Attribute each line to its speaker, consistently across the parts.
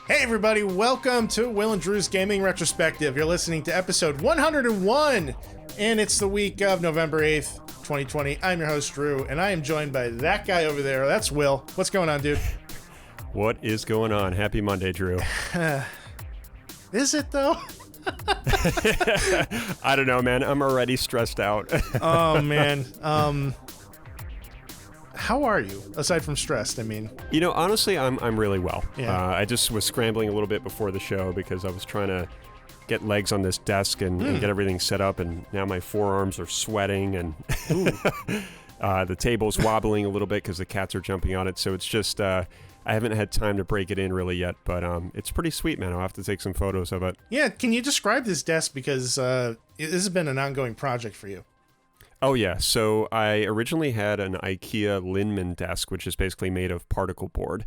Speaker 1: Hey everybody, welcome to Will and Drew's Gaming Retrospective. You're listening to episode 101, and it's the week of November 8th, 2020. I'm your host, Drew, and I am joined by that guy over there. That's Will. What's going on, dude?
Speaker 2: What is going on? Happy Monday, Drew.
Speaker 1: Is it, though?
Speaker 2: I don't know, man. I'm already stressed out.
Speaker 1: Oh, man. How are you, aside from stressed? I mean,
Speaker 2: You know, honestly, I'm really well.
Speaker 1: Yeah.
Speaker 2: I just was scrambling a little bit before the show because I was trying to get legs on this desk and get everything set up, and now my forearms are sweating, and the table's wobbling a little bit because the cats are jumping on it. So it's just I haven't had time to break it in really yet, but it's pretty sweet, man. I'll have to take some photos of it.
Speaker 1: yeah, can you describe this desk? Because this has been an ongoing project for you.
Speaker 2: Oh, yeah. So I originally had an IKEA Linman desk, which is basically made of particle board,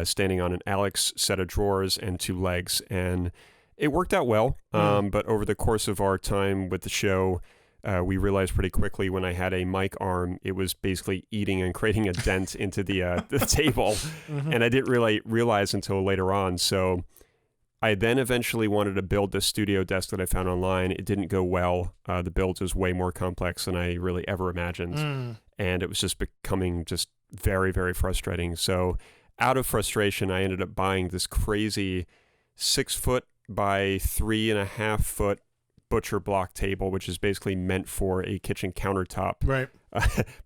Speaker 2: standing on an Alex set of drawers and two legs. And it worked out well. But over the course of our time with the show, we realized pretty quickly when I had a mic arm, it was basically eating and creating a dent into the table. And I didn't really realize until later on. So I then eventually wanted to build this studio desk that I found online. It didn't go well. The build was way more complex than I really ever imagined. And it was just becoming just very, very frustrating. So out of frustration, I ended up buying this crazy 6-foot by 3.5-foot butcher block table, which is basically meant for a kitchen countertop.
Speaker 1: Right.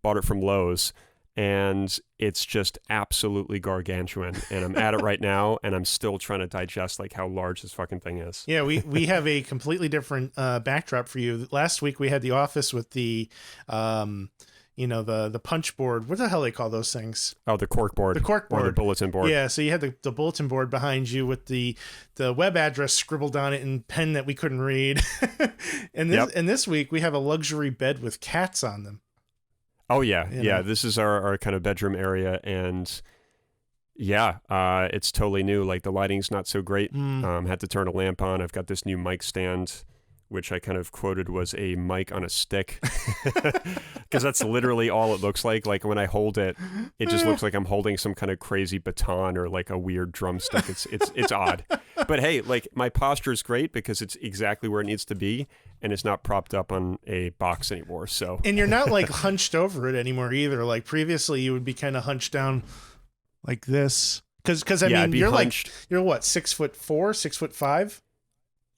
Speaker 2: Bought it from Lowe's. And it's just absolutely gargantuan. And I'm at it right now, and I'm still trying to digest like how large this fucking thing is.
Speaker 1: Yeah, we have a completely different backdrop for you. Last week we had the office with the the punch board. What the hell they call those things?
Speaker 2: Oh, the cork board.
Speaker 1: The cork board.
Speaker 2: Or the bulletin board.
Speaker 1: Yeah, so you had the bulletin board behind you with the web address scribbled on it in pen that we couldn't read. And this week we have a luxury bed with cats on them.
Speaker 2: Oh, yeah.
Speaker 1: You
Speaker 2: Yeah,
Speaker 1: know?
Speaker 2: this is our kind of bedroom area, and it's totally new. Like, the lighting's not so great. Had to turn a lamp on. I've got this new mic stand, which I kind of quoted was a mic on a stick, because that's literally all it looks like. Like, when I hold it, it just looks like I'm holding some kind of crazy baton or like a weird drumstick. It's odd. But hey, like, my posture is great because it's exactly where it needs to be, and it's not propped up on a box anymore. So,
Speaker 1: And you're not like hunched over it anymore either. Like previously you would be kind of hunched down like this. Cause I
Speaker 2: I'd
Speaker 1: mean,
Speaker 2: be
Speaker 1: you're
Speaker 2: hunched.
Speaker 1: like, you're what, 6'4", 6'5"?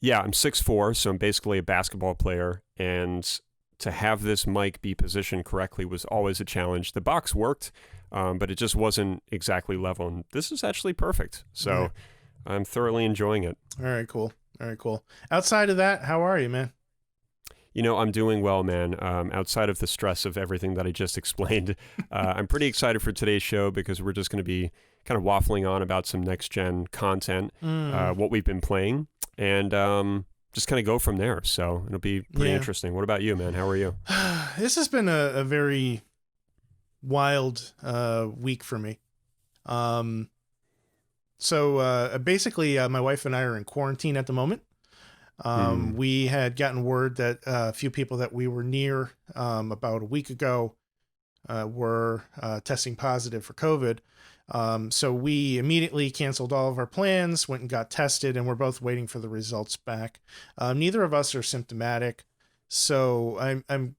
Speaker 2: Yeah, I'm 6'4", so I'm basically a basketball player, and to have this mic be positioned correctly was always a challenge. The box worked, but it just wasn't exactly level, and this is actually perfect. So
Speaker 1: Right.
Speaker 2: I'm thoroughly enjoying it.
Speaker 1: All right, cool. Outside of that, how are you, man?
Speaker 2: You know, I'm doing well, man. Outside of the stress of everything that I just explained, I'm pretty excited for today's show because we're just going to be kind of waffling on about some next-gen content, what we've been playing, and just kind of go from there. So it'll be pretty interesting. What about you, man? How are you?
Speaker 1: This has been a very wild week for me. So basically, my wife and I are in quarantine at the moment. We had gotten word that a few people that we were near about a week ago were testing positive for COVID. So we immediately canceled all of our plans, went and got tested, and we're both waiting for the results back. Neither of us are symptomatic, so I'm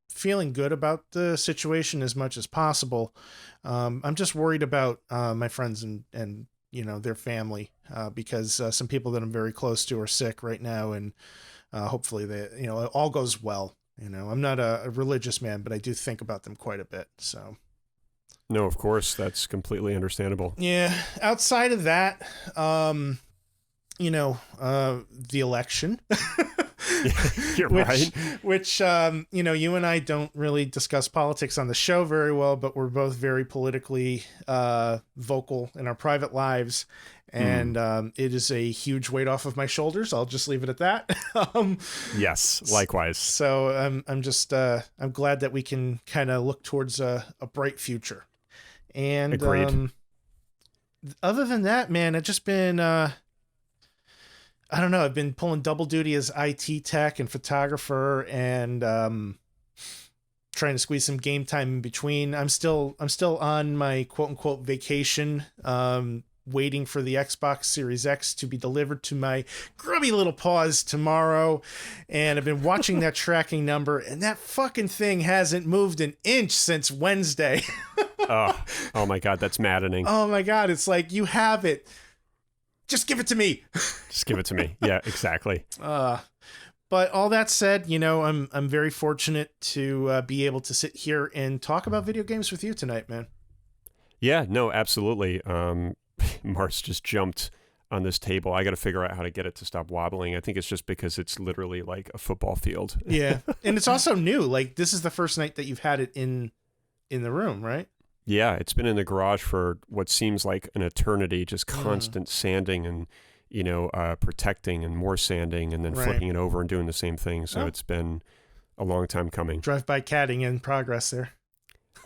Speaker 1: feeling good about the situation as much as possible. I'm just worried about my friends and their family, because some people that I'm very close to are sick right now, and hopefully it all goes well. I'm not a religious man, but I do think about them quite a bit. So,
Speaker 2: No, of course, that's completely understandable.
Speaker 1: yeah, outside of that, the election.
Speaker 2: You're right.
Speaker 1: Which, you and I don't really discuss politics on the show very well, but we're both very politically vocal in our private lives. And it is a huge weight off of my shoulders. I'll just leave it at that.
Speaker 2: Yes, likewise.
Speaker 1: So I'm glad that we can kind of look towards a bright future. And
Speaker 2: Agreed.
Speaker 1: Other than that, man, I've just been... I don't know. I've been pulling double duty as IT tech and photographer, and trying to squeeze some game time in between. I'm still on my quote unquote vacation. waiting for the Xbox Series X to be delivered to my grubby little paws tomorrow. And I've been watching that tracking number, and that fucking thing hasn't moved an inch since Wednesday.
Speaker 2: Oh my God, that's maddening.
Speaker 1: Oh my God, it's like, you have it. Just give it to me.
Speaker 2: Just give it to me. Yeah, exactly.
Speaker 1: But all that said, you know, I'm very fortunate to be able to sit here and talk about video games with you tonight, man.
Speaker 2: Yeah, no, absolutely. Mars just jumped on this table. I got to figure out how to get it to stop wobbling. I think it's just because it's literally like a football field.
Speaker 1: Yeah, and it's also new. Like, this is the first night that you've had it in the room, right?
Speaker 2: Yeah, it's been in the garage for what seems like an eternity, just constant sanding and, protecting and more sanding and then flipping it over and doing the same thing. So it's been a long time coming.
Speaker 1: Drive-by catting in progress there.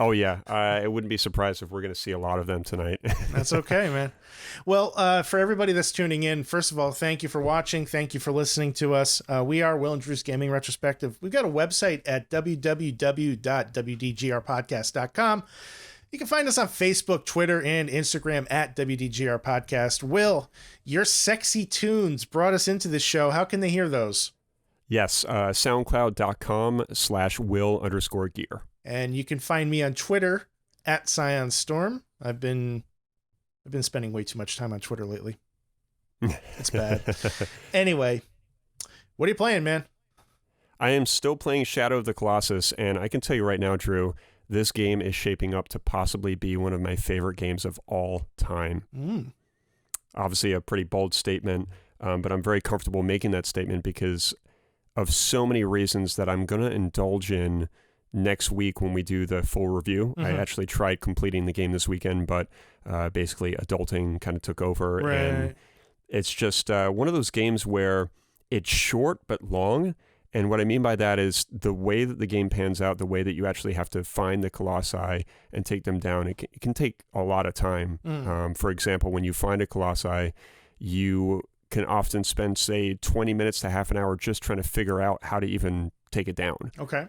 Speaker 2: Oh, yeah. I wouldn't be surprised if we're going to see a lot of them tonight.
Speaker 1: That's okay, man. Well, for everybody that's tuning in, first of all, thank you for watching. Thank you for listening to us. We are Will and Drew's Gaming Retrospective. We've got a website at www.wdgrpodcast.com. You can find us on Facebook, Twitter, and Instagram at WDGR Podcast. Will, your sexy tunes brought us into this show. How can they hear those?
Speaker 2: Yes, soundcloud.com/Will_gear.
Speaker 1: And you can find me on Twitter at ScionStorm. I've been spending way too much time on Twitter lately. It's bad. Anyway, what are you playing, man?
Speaker 2: I am still playing Shadow of the Colossus, and I can tell you right now, Drew, this game is shaping up to possibly be one of my favorite games of all time. Obviously a pretty bold statement, but I'm very comfortable making that statement because of so many reasons that I'm going to indulge in next week when we do the full review. I actually tried completing the game this weekend, but basically adulting kind of took over.
Speaker 1: Right.
Speaker 2: And it's just one of those games where it's short but long. And what I mean by that is the way that the game pans out, the way that you actually have to find the colossi and take them down, it can take a lot of time. For example, when you find a colossi, you can often spend, say, 20 minutes to half an hour just trying to figure out how to even take it down.
Speaker 1: Okay.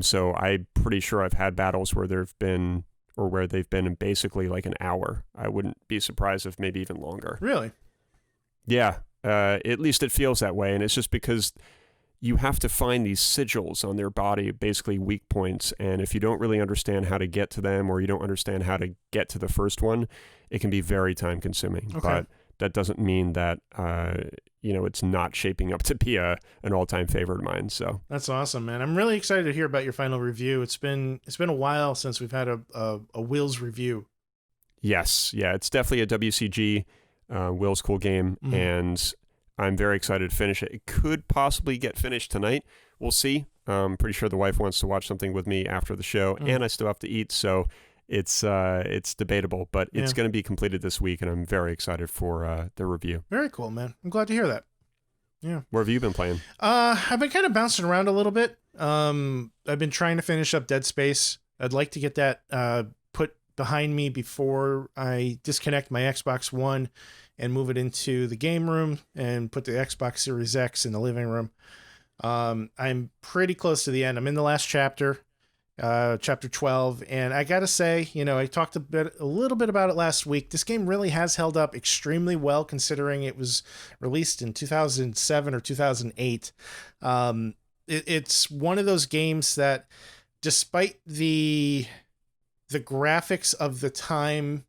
Speaker 2: So I'm pretty sure I've had battles where they've been in basically like an hour. I wouldn't be surprised if maybe even longer.
Speaker 1: Really?
Speaker 2: Yeah. At least it feels that way. And it's just because you have to find these sigils on their body, basically weak points. And if you don't really understand how to get to them, or you don't understand how to get to the first one, it can be very time consuming.
Speaker 1: Okay.
Speaker 2: But that doesn't mean that, it's not shaping up to be an all-time favorite of mine. So
Speaker 1: that's awesome, man. I'm really excited to hear about your final review. It's been a while since we've had a Will's review.
Speaker 2: Yes. Yeah, it's definitely a WCG, Will's cool game. And I'm very excited to finish it. It could possibly get finished tonight. We'll see. I'm pretty sure the wife wants to watch something with me after the show, and I still have to eat, so it's debatable. But it's going to be completed this week, and I'm very excited for the review.
Speaker 1: Very cool, man. I'm glad to hear that. Yeah.
Speaker 2: Where have you been playing?
Speaker 1: I've been kind of bouncing around a little bit. I've been trying to finish up Dead Space. I'd like to get that put behind me before I disconnect my Xbox One and move it into the game room and put the Xbox Series X in the living room. I'm pretty close to the end. I'm in the last chapter, chapter 12, and I gotta say, I talked a little bit about it last week. This game really has held up extremely well, considering it was released in 2007 or 2008. It's one of those games that, despite the graphics of the time,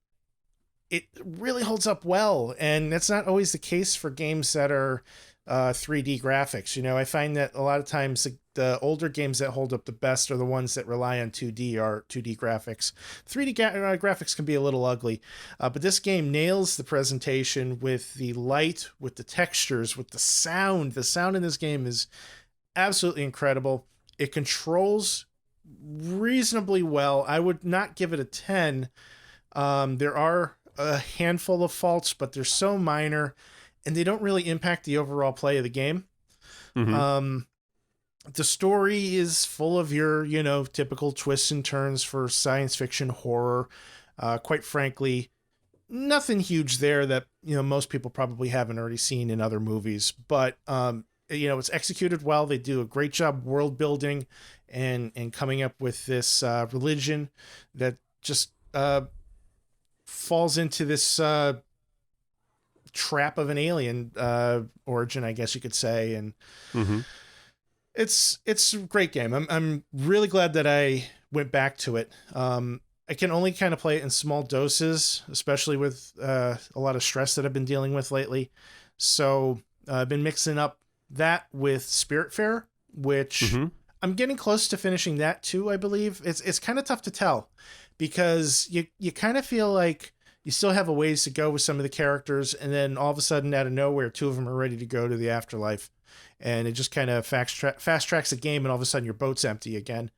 Speaker 1: it really holds up well, and that's not always the case for games that are 3D graphics. I find that a lot of times the older games that hold up the best are the ones that rely on 2D graphics. 3D graphics can be a little ugly, but this game nails the presentation with the light, with the textures, with the sound. The sound in this game is absolutely incredible. It controls reasonably well. I would not give it a 10. There are a handful of faults, but they're so minor and they don't really impact the overall play of the game. The story is full of your, typical twists and turns for science fiction horror. Quite frankly, nothing huge there that, most people probably haven't already seen in other movies, but, it's executed well. They do a great job world building and coming up with this religion that just falls into this trap of an alien origin, I guess you could say. And
Speaker 2: Mm-hmm.
Speaker 1: it's a great game. I'm really glad that I went back to it. I can only kind of play it in small doses, especially with a lot of stress that I've been dealing with lately. So I've been mixing up that with Spiritfarer, which
Speaker 2: Mm-hmm.
Speaker 1: I'm getting close to finishing that too, I believe. It's kind of tough to tell because you kind of feel like you still have a ways to go with some of the characters, and then all of a sudden, out of nowhere, two of them are ready to go to the afterlife. And it just kind of fast tracks the game, and all of a sudden your boat's empty again.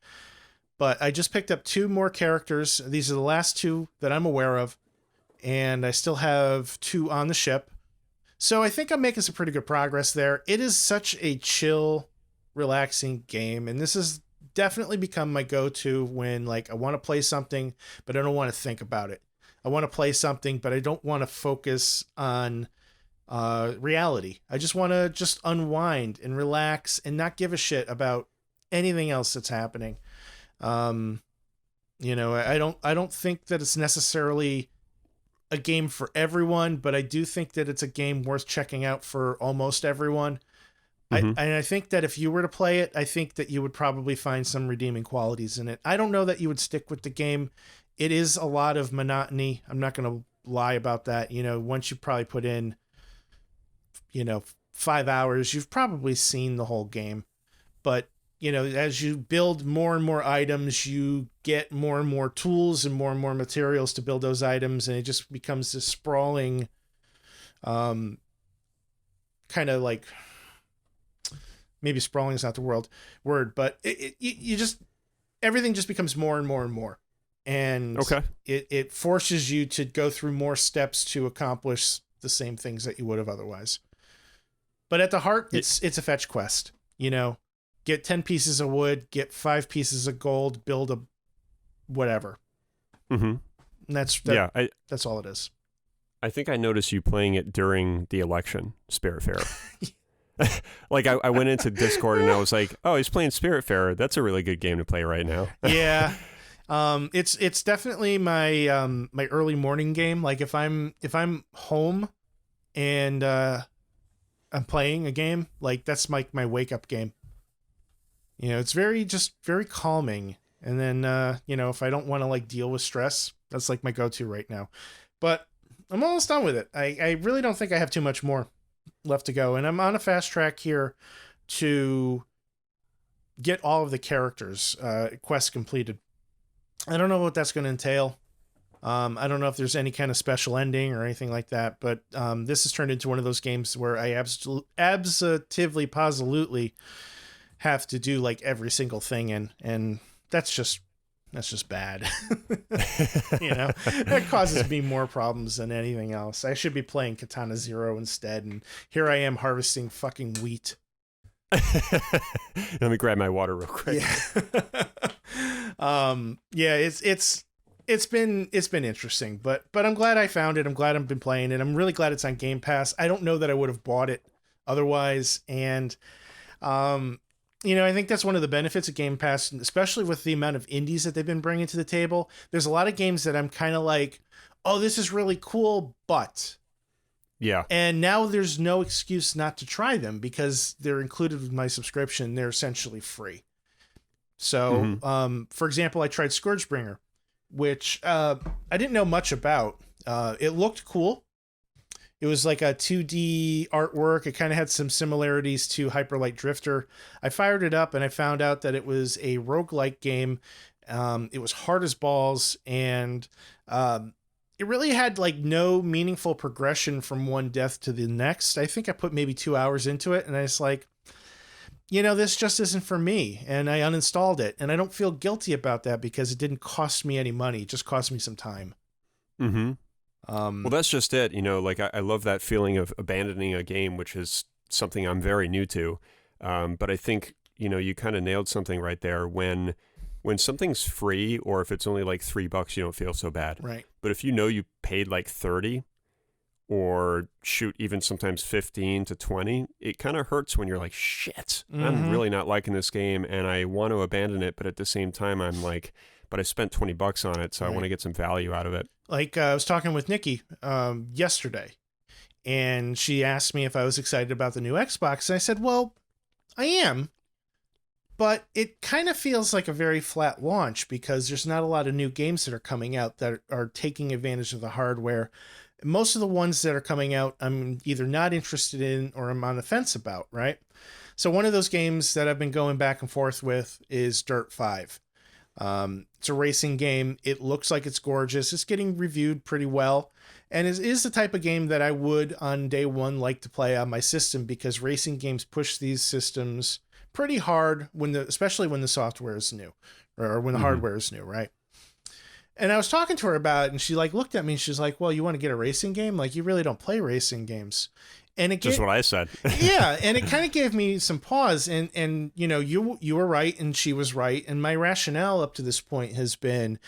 Speaker 1: But I just picked up two more characters. These are the last two that I'm aware of, and I still have two on the ship. So I think I'm making some pretty good progress there. It is such a chill, relaxing game, and this has definitely become my go-to when like I want to play something, but I don't want to think about it. I want to play something, but I don't want to focus on reality. I just want to just unwind and relax and not give a shit about anything else that's happening. I don't think that it's necessarily a game for everyone, but I do think that it's a game worth checking out for almost everyone.
Speaker 2: Mm-hmm.
Speaker 1: I think that if you were to play it, I think that you would probably find some redeeming qualities in it. I don't know that you would stick with the game. It is a lot of monotony. I'm not going to lie about that. Once you probably put in, 5 hours, you've probably seen the whole game. But, as you build more and more items, you get more and more tools and more materials to build those items. And it just becomes this sprawling, kind of like, maybe sprawling is not the word, but everything just becomes more and more and more. And
Speaker 2: Okay.
Speaker 1: it forces you to go through more steps to accomplish the same things that you would have otherwise. But at the heart, it's a fetch quest. Get 10 pieces of wood, get 5 pieces of gold, build a whatever.
Speaker 2: Mm-hmm.
Speaker 1: And that's all it is.
Speaker 2: I think I noticed you playing it during the election, Spiritfarer. Like I went into Discord and I was like, oh, he's playing Spiritfarer. That's a really good game to play right now.
Speaker 1: Yeah. It's definitely my my early morning game. Like if I'm home and I'm playing a game, like that's my wake up game. It's very calming. And then if I don't want to like deal with stress, that's like my go-to right now. But I'm almost done with it. I really don't think I have too much more left to go, and I'm on a fast track here to get all of the characters quests completed. I don't know what that's going to entail. I don't know if there's any kind of special ending or anything like that, but this has turned into one of those games where I absolutely positively have to do like every single thing in, and that's just bad. That causes me more problems than anything else. I should be playing Katana Zero instead, and here I am harvesting fucking wheat.
Speaker 2: Let me grab my water real quick.
Speaker 1: It's been interesting, but I'm glad I found it. I'm glad I've been playing it. I'm really glad it's on Game Pass. I don't know that I would have bought it otherwise, and I think that's one of the benefits of Game Pass, especially with the amount of indies that they've been bringing to the table. There's a lot of games that I'm kind of like, oh, this is really cool, but...
Speaker 2: Yeah.
Speaker 1: And now there's no excuse not to try them because they're included with my subscription. They're essentially free. So, for example, I tried Scourgebringer, which I didn't know much about. It looked cool. It was like a 2D artwork. It kind of had some similarities to Hyper Light Drifter. I fired it up and I found out that it was a roguelike game. It was hard as balls, and it really had like no meaningful progression from one death to the next. I think I put maybe 2 hours into it, and I was like, this just isn't for me. And I uninstalled it, and I don't feel guilty about that because it didn't cost me any money. It just cost me some time.
Speaker 2: Mm-hmm. Well, that's just it. Like I love that feeling of abandoning a game, which is something I'm very new to. But I think, you kind of nailed something right there. When something's free, or if it's only like $3, you don't feel so bad.
Speaker 1: Right.
Speaker 2: But if you paid like 30, or shoot, even sometimes 15 to 20, it kind of hurts when you're like, shit, I'm really not liking this game and I want to abandon it. But at the same time, I'm like, but I spent $20 on it, so I want to get some value out of it.
Speaker 1: Like I was talking with Nikki yesterday, and she asked me if I was excited about the new Xbox. And I said, well, I am, but it kind of feels like a very flat launch because there's not a lot of new games that are coming out that are taking advantage of the hardware. Most of the ones that are coming out, I'm either not interested in or I'm on the fence about, right? So one of those games that I've been going back and forth with is Dirt 5. It's a racing game. It looks like it's gorgeous. It's getting reviewed pretty well. And it is the type of game that I would, on day one, like to play on my system because racing games push these systems pretty hard, especially when the software is new or when the hardware is new, right? And I was talking to her about it, and she looked at me and she's like, well, you want to get a racing game? Like, you really don't play racing games. And it
Speaker 2: just what I said.
Speaker 1: Yeah, and it kind of gave me some pause. And you were right, and she was right. And my rationale up to this point has been,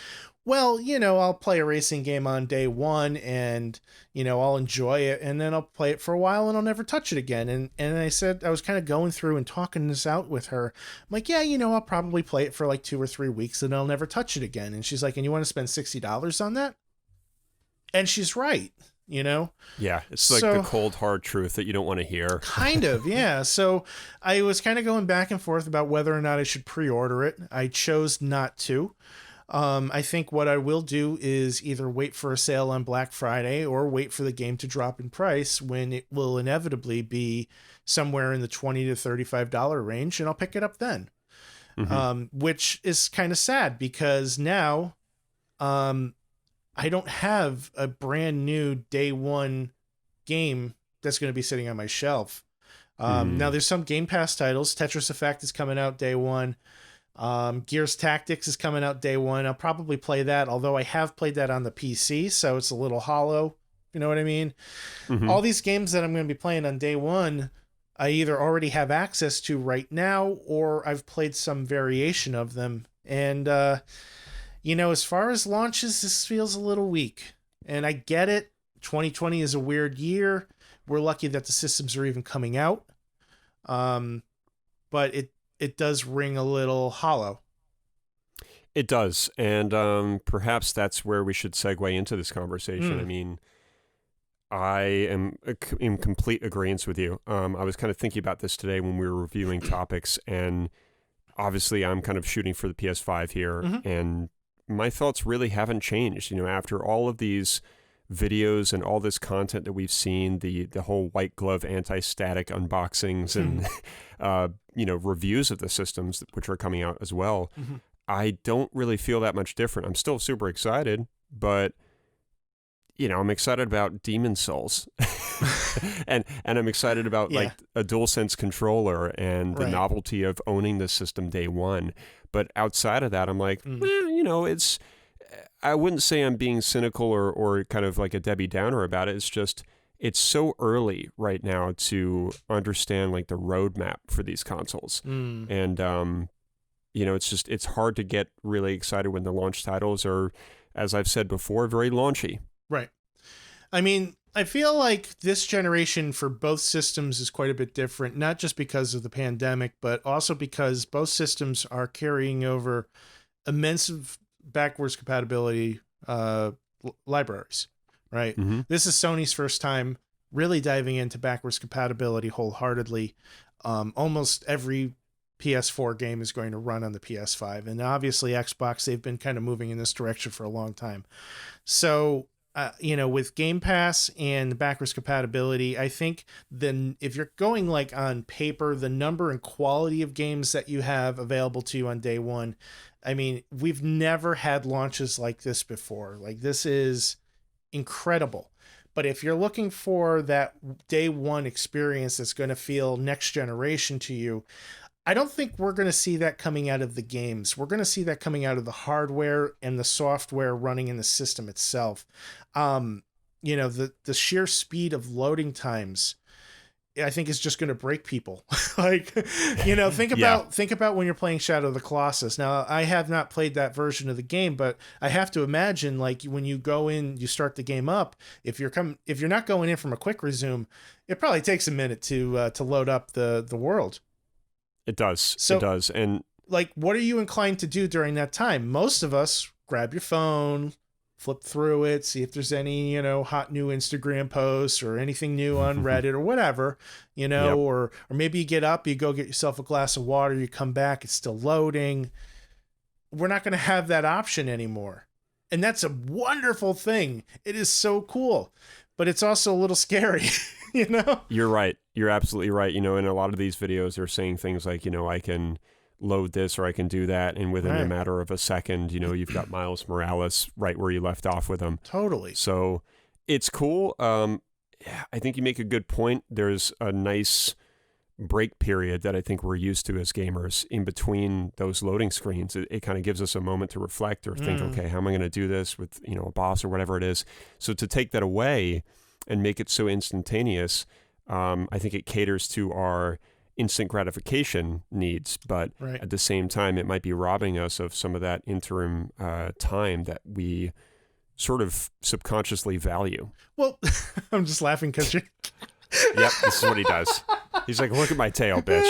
Speaker 1: well, I'll play a racing game on day one, and I'll enjoy it, and then I'll play it for a while, and I'll never touch it again. And I said I was kind of going through and talking this out with her. I'm like, yeah, I'll probably play it for like 2 or 3 weeks, and I'll never touch it again. And she's like, and you want to spend $60 on that? And she's right.
Speaker 2: Yeah, it's like the cold hard truth that you don't want to hear.
Speaker 1: Kind of, yeah. So I was kind of going back and forth about whether or not I should pre-order it. I chose not to. I think what I will do is either wait for a sale on Black Friday or wait for the game to drop in price when it will inevitably be somewhere in the $20 to $35 range, and I'll pick it up then. Which is kind of sad because now I don't have a brand new day one game that's going to be sitting on my shelf. Now there's some Game Pass titles. Tetris Effect is coming out day one. Gears Tactics is coming out day one. I'll probably play that, although I have played that on the PC, so it's a little hollow. You know what I mean? All these games that I'm going to be playing on day one, I either already have access to right now, or I've played some variation of them. And, as far as launches, this feels a little weak. And I get it. 2020 is a weird year. We're lucky that the systems are even coming out. But it does ring a little hollow.
Speaker 2: It does. And perhaps that's where we should segue into this conversation. I mean, I am in complete agreement with you. I was kind of thinking about this today when we were reviewing topics, and obviously I'm kind of shooting for the PS5 here, and my thoughts really haven't changed. After all of these videos and all this content that we've seen, the whole white glove anti-static unboxings and reviews of the systems which are coming out as well, I don't really feel that much different. I'm still super excited, but I'm excited about Demon Souls and I'm excited about like a DualSense controller and the novelty of owning the system day one. But outside of that, I'm like, it's, I wouldn't say I'm being cynical or kind of like a Debbie Downer about it. It's just, it's so early right now to understand like the roadmap for these consoles. And, it's hard to get really excited when the launch titles are, as I've said before, very launchy.
Speaker 1: Right. I mean, I feel like this generation for both systems is quite a bit different, not just because of the pandemic, but also because both systems are carrying over immense backwards compatibility libraries, right? This is Sony's first time really diving into backwards compatibility wholeheartedly. Almost every PS4 game is going to run on the PS5, and obviously Xbox, they've been kind of moving in this direction for a long time. So with Game Pass and backwards compatibility, I think then if you're going like on paper, the number and quality of games that you have available to you on day one, I mean, we've never had launches like this before. Like, this is incredible. But if you're looking for that day one experience that's going to feel next generation to you, I don't think we're going to see that coming out of the games. We're going to see that coming out of the hardware and the software running in the system itself. The sheer speed of loading times, I think, is just going to break people. Think about when you're playing Shadow of the Colossus. Now, I have not played that version of the game, but I have to imagine, like, when you go in, you start the game up. If you're not going in from a quick resume, it probably takes a minute to load up the world.
Speaker 2: It does.
Speaker 1: So,
Speaker 2: it does. And
Speaker 1: like, what are you inclined to do during that time? Most of us grab your phone, flip through it, see if there's any, hot new Instagram posts or anything new on Reddit or whatever,
Speaker 2: Yep.
Speaker 1: or maybe you get up, you go get yourself a glass of water, you come back, it's still loading. We're not going to have that option anymore. And that's a wonderful thing. It is so cool, but it's also a little scary,
Speaker 2: You're right. You're absolutely right. In a lot of these videos, they're saying things like, I can load this or I can do that. And within a matter of a second, you've got Miles Morales right where you left off with him.
Speaker 1: Totally.
Speaker 2: So it's cool. Yeah, I think you make a good point. There's a nice break period that I think we're used to as gamers in between those loading screens. It kind of gives us a moment to reflect or think, okay, how am I going to do this with, a boss or whatever it is? So to take that away and make it so instantaneous, I think it caters to our instant gratification needs, but at the same time, it might be robbing us of some of that interim time that we sort of subconsciously value.
Speaker 1: Well, I'm just laughing because you're...
Speaker 2: Yep, this is what he does. He's like, look at my tail, bitch.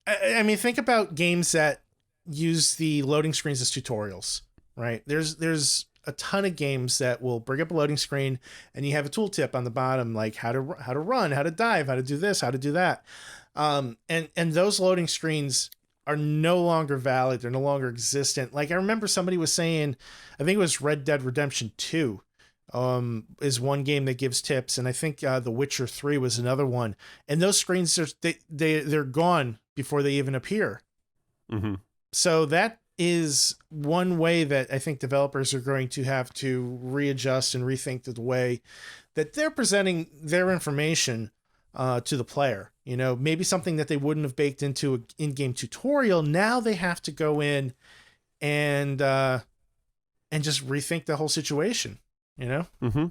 Speaker 1: I mean, think about games that use the loading screens as tutorials, right? There's a ton of games that will bring up a loading screen and you have a tooltip on the bottom, like how to run, how to dive, how to do this, how to do that. And those loading screens are no longer valid. They're no longer existent. Like I remember somebody was saying, I think it was Red Dead Redemption 2 is one game that gives tips. And I think The Witcher 3 was another one. And those screens, they're gone before they even appear.
Speaker 2: Mm-hmm.
Speaker 1: So that is one way that I think developers are going to have to readjust and rethink the way that they're presenting their information to the player. Maybe something that they wouldn't have baked into an in-game tutorial. Now they have to go in and just rethink the whole situation.
Speaker 2: Mm-hmm.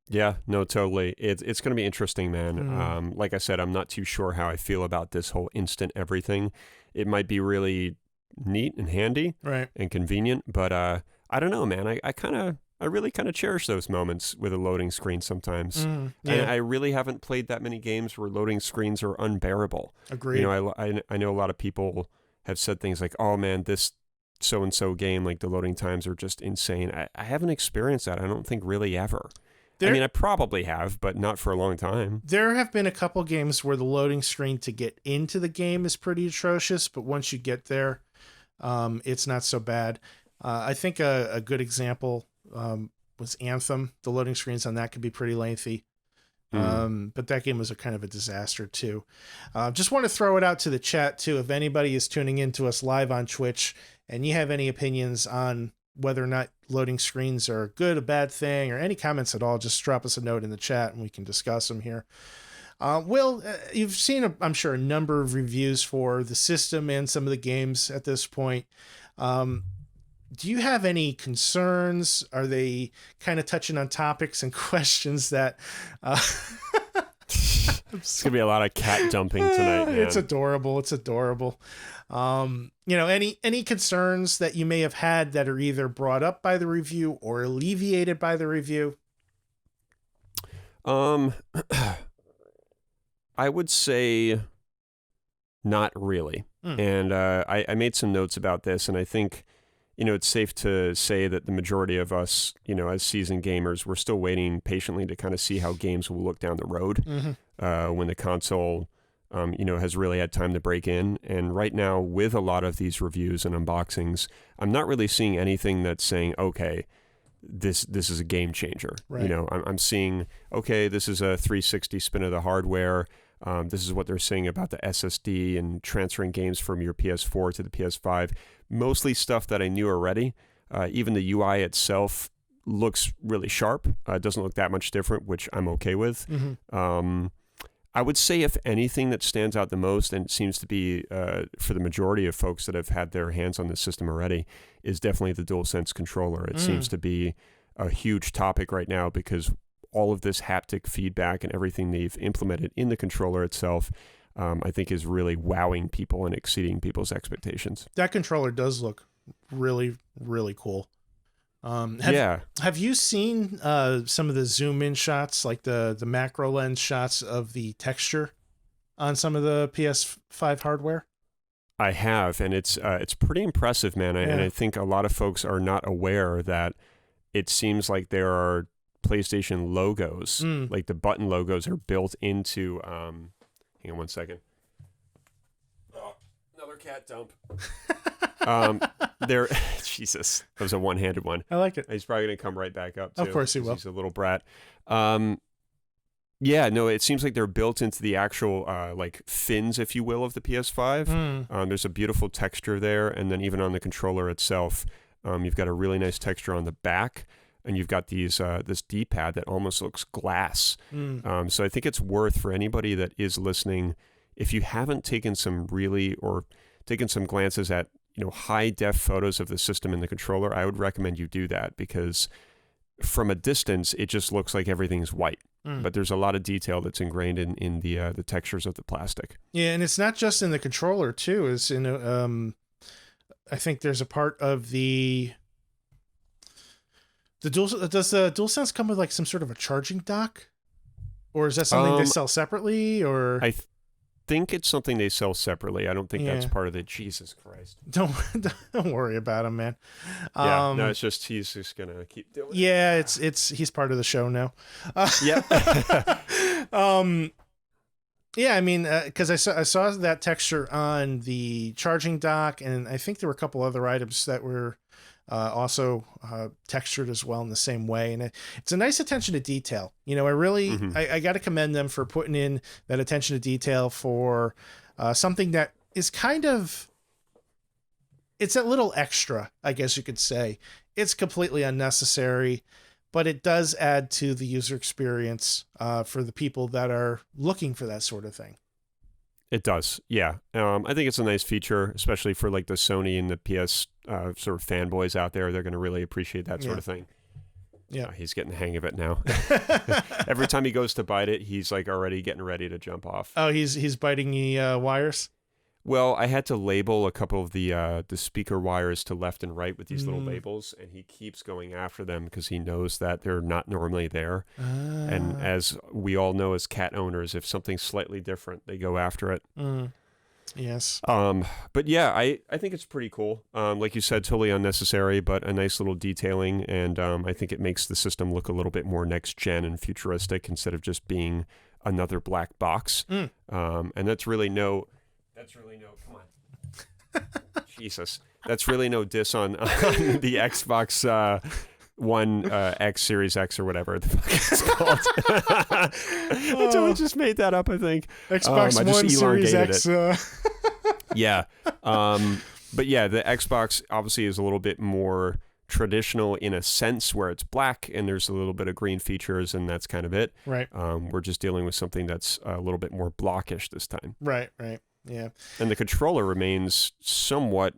Speaker 2: Yeah, no, totally. It's going to be interesting, man. Like I said, I'm not too sure how I feel about this whole instant everything. It might be really neat and handy and convenient, but I don't know, man. I really kind of cherish those moments with a loading screen sometimes. And I really haven't played that many games where loading screens are unbearable.
Speaker 1: Agreed.
Speaker 2: I know a lot of people have said things like, oh man, this so-and-so game, like the loading times are just insane. I haven't experienced that. I don't think really ever. I probably have, but not for a long time.
Speaker 1: There have been a couple games where the loading screen to get into the game is pretty atrocious, but once you get there, it's not so bad. I think a good example was Anthem. The loading screens on that could be pretty lengthy. But that game was a kind of a disaster too. Just want to throw it out to the chat too. If anybody is tuning in to us live on Twitch and you have any opinions on whether or not loading screens are a good, a bad thing, or any comments at all, just drop us a note in the chat and we can discuss them here. Will, you've seen, I'm sure, a number of reviews for the system and some of the games at this point. Do you have any concerns? Are they kind of touching on topics and questions that...
Speaker 2: It's going to be a lot of cat dumping tonight, man.
Speaker 1: It's adorable. It's adorable. Any concerns that you may have had that are either brought up by the review or alleviated by the review?
Speaker 2: I would say not really. And I made some notes about this, and I think, it's safe to say that the majority of us, as seasoned gamers, we're still waiting patiently to kind of see how games will look down the road when the console, has really had time to break in. And right now, with a lot of these reviews and unboxings, I'm not really seeing anything that's saying, okay, this is a game changer.
Speaker 1: Right.
Speaker 2: I'm seeing, okay, this is a 360 spin of the hardware. This is what they're saying about the SSD and transferring games from your PS4 to the PS5. Mostly stuff that I knew already. Even the UI itself looks really sharp. It doesn't look that much different, which I'm okay with. I would say, if anything that stands out the most, and it seems to be for the majority of folks that have had their hands on the system already, is definitely the DualSense controller. It seems to be a huge topic right now because all of this haptic feedback and everything they've implemented in the controller itself, I think is really wowing people and exceeding people's expectations.
Speaker 1: That controller does look really, really cool. Have you seen some of the zoom in shots, like the macro lens shots of the texture on some of the PS5 hardware?
Speaker 2: I have, and it's pretty impressive, man. And I think a lot of folks are not aware that it seems like there are PlayStation logos, like the button logos are built into. Hang on one second. Oh, another cat dump. There, Jesus, that was a one-handed one.
Speaker 1: I like it.
Speaker 2: He's probably gonna come right back up too.
Speaker 1: Of course he will.
Speaker 2: He's a little brat. Yeah, no, it seems like they're built into the actual like fins, if you will, of the PS5. There's a beautiful texture there, and then even on the controller itself, you've got a really nice texture on the back, and you've got these this D-pad that almost looks glass. So I think it's worth for anybody that is listening, if you haven't taken some glances at high def photos of the system and the controller, I would recommend you do that, because from a distance it just looks like everything's white. But there's a lot of detail that's ingrained in the textures of the plastic.
Speaker 1: Yeah, and it's not just in the controller too. It's in I think there's a part of the dual. Does the DualSense come with like some sort of a charging dock, or is that something they sell separately? Or
Speaker 2: I think it's something they sell separately. I don't think that's part of the. Jesus Christ!
Speaker 1: Don't worry about him, man.
Speaker 2: Yeah, no, it's just he's just gonna keep doing.
Speaker 1: Yeah, it's he's part of the show now.
Speaker 2: Yep.
Speaker 1: Yeah, I mean, because I saw that texture on the charging dock, and I think there were a couple other items that were also textured as well in the same way, and it's a nice attention to detail. I really I got to commend them for putting in that attention to detail for something that is kind of, it's a little extra, I guess you could say. It's completely unnecessary, but it does add to the user experience for the people that are looking for that sort of thing.
Speaker 2: It does, yeah. I think it's a nice feature, especially for like the Sony and the PS sort of fanboys out there. They're going to really appreciate that sort of thing. Yeah, he's getting the hang of it now. Every time he goes to bite it, he's like already getting ready to jump off.
Speaker 1: Oh, he's biting the wires?
Speaker 2: Well, I had to label a couple of the speaker wires to left and right with these little labels, and he keeps going after them because he knows that they're not normally there. And as we all know as cat owners, if something's slightly different, they go after it.
Speaker 1: Yes.
Speaker 2: But yeah, I think it's pretty cool. Like you said, totally unnecessary, but a nice little detailing, and I think it makes the system look a little bit more next gen and futuristic instead of just being another black box. And that's really no. Come on. Jesus. That's really no diss on the Xbox One X, Series X, or whatever the fuck it's called. Someone just made that up, I think.
Speaker 1: Xbox One, Series X.
Speaker 2: Yeah. But yeah, the Xbox obviously is a little bit more traditional in a sense, where it's black and there's a little bit of green features, and that's kind of it.
Speaker 1: Right.
Speaker 2: We're just dealing with something that's a little bit more blockish this time.
Speaker 1: Right. Yeah.
Speaker 2: And the controller remains somewhat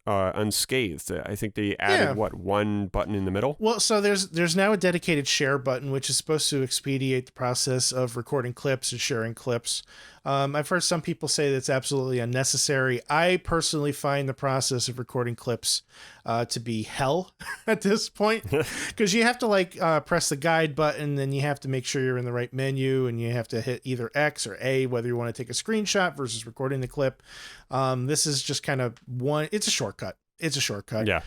Speaker 2: unscathed. I think they added one button in the middle.
Speaker 1: Well, so there's now a dedicated share button, which is supposed to expedite the process of recording clips and sharing clips. I've heard some people say that's absolutely unnecessary. I personally find the process of recording clips to be hell at this point, because you have to press the guide button, then you have to make sure you're in the right menu, and you have to hit either X or A, whether you want to take a screenshot versus recording the clip. This is just kind of it's a shortcut. Yeah.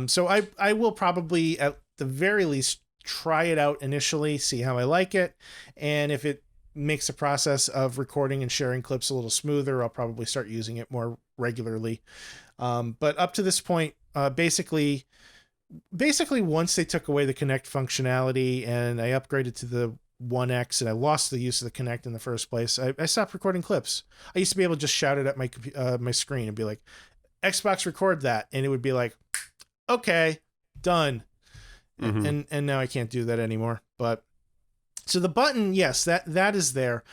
Speaker 1: So I will probably at the very least try it out initially, see how I like it. And if it makes the process of recording and sharing clips a little smoother, I'll probably start using it more regularly. But up to this point, basically once they took away the Kinect functionality and I upgraded to the One X and I lost the use of the Kinect in the first place, I stopped recording clips. I used to be able to just shout it at my screen and be like, Xbox record that, and it would be like, okay, done. And now I can't do that anymore. But so the button, yes, that is there.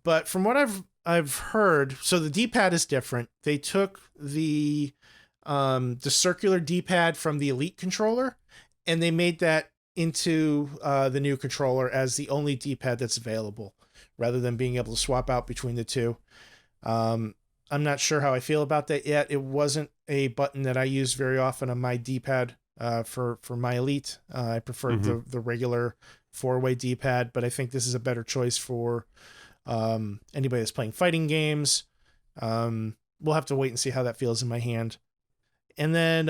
Speaker 1: But from what I've heard, so the D-pad is different. They took the circular D-pad from the Elite controller, and they made that into the new controller as the only D-pad that's available, rather than being able to swap out between the two. I'm not sure how I feel about that yet. It wasn't a button that I used very often on my D-pad for my Elite. I preferred the regular 4-way D-pad, but I think this is a better choice for anybody that's playing fighting games. we'll have to wait and see how that feels in my hand. And then,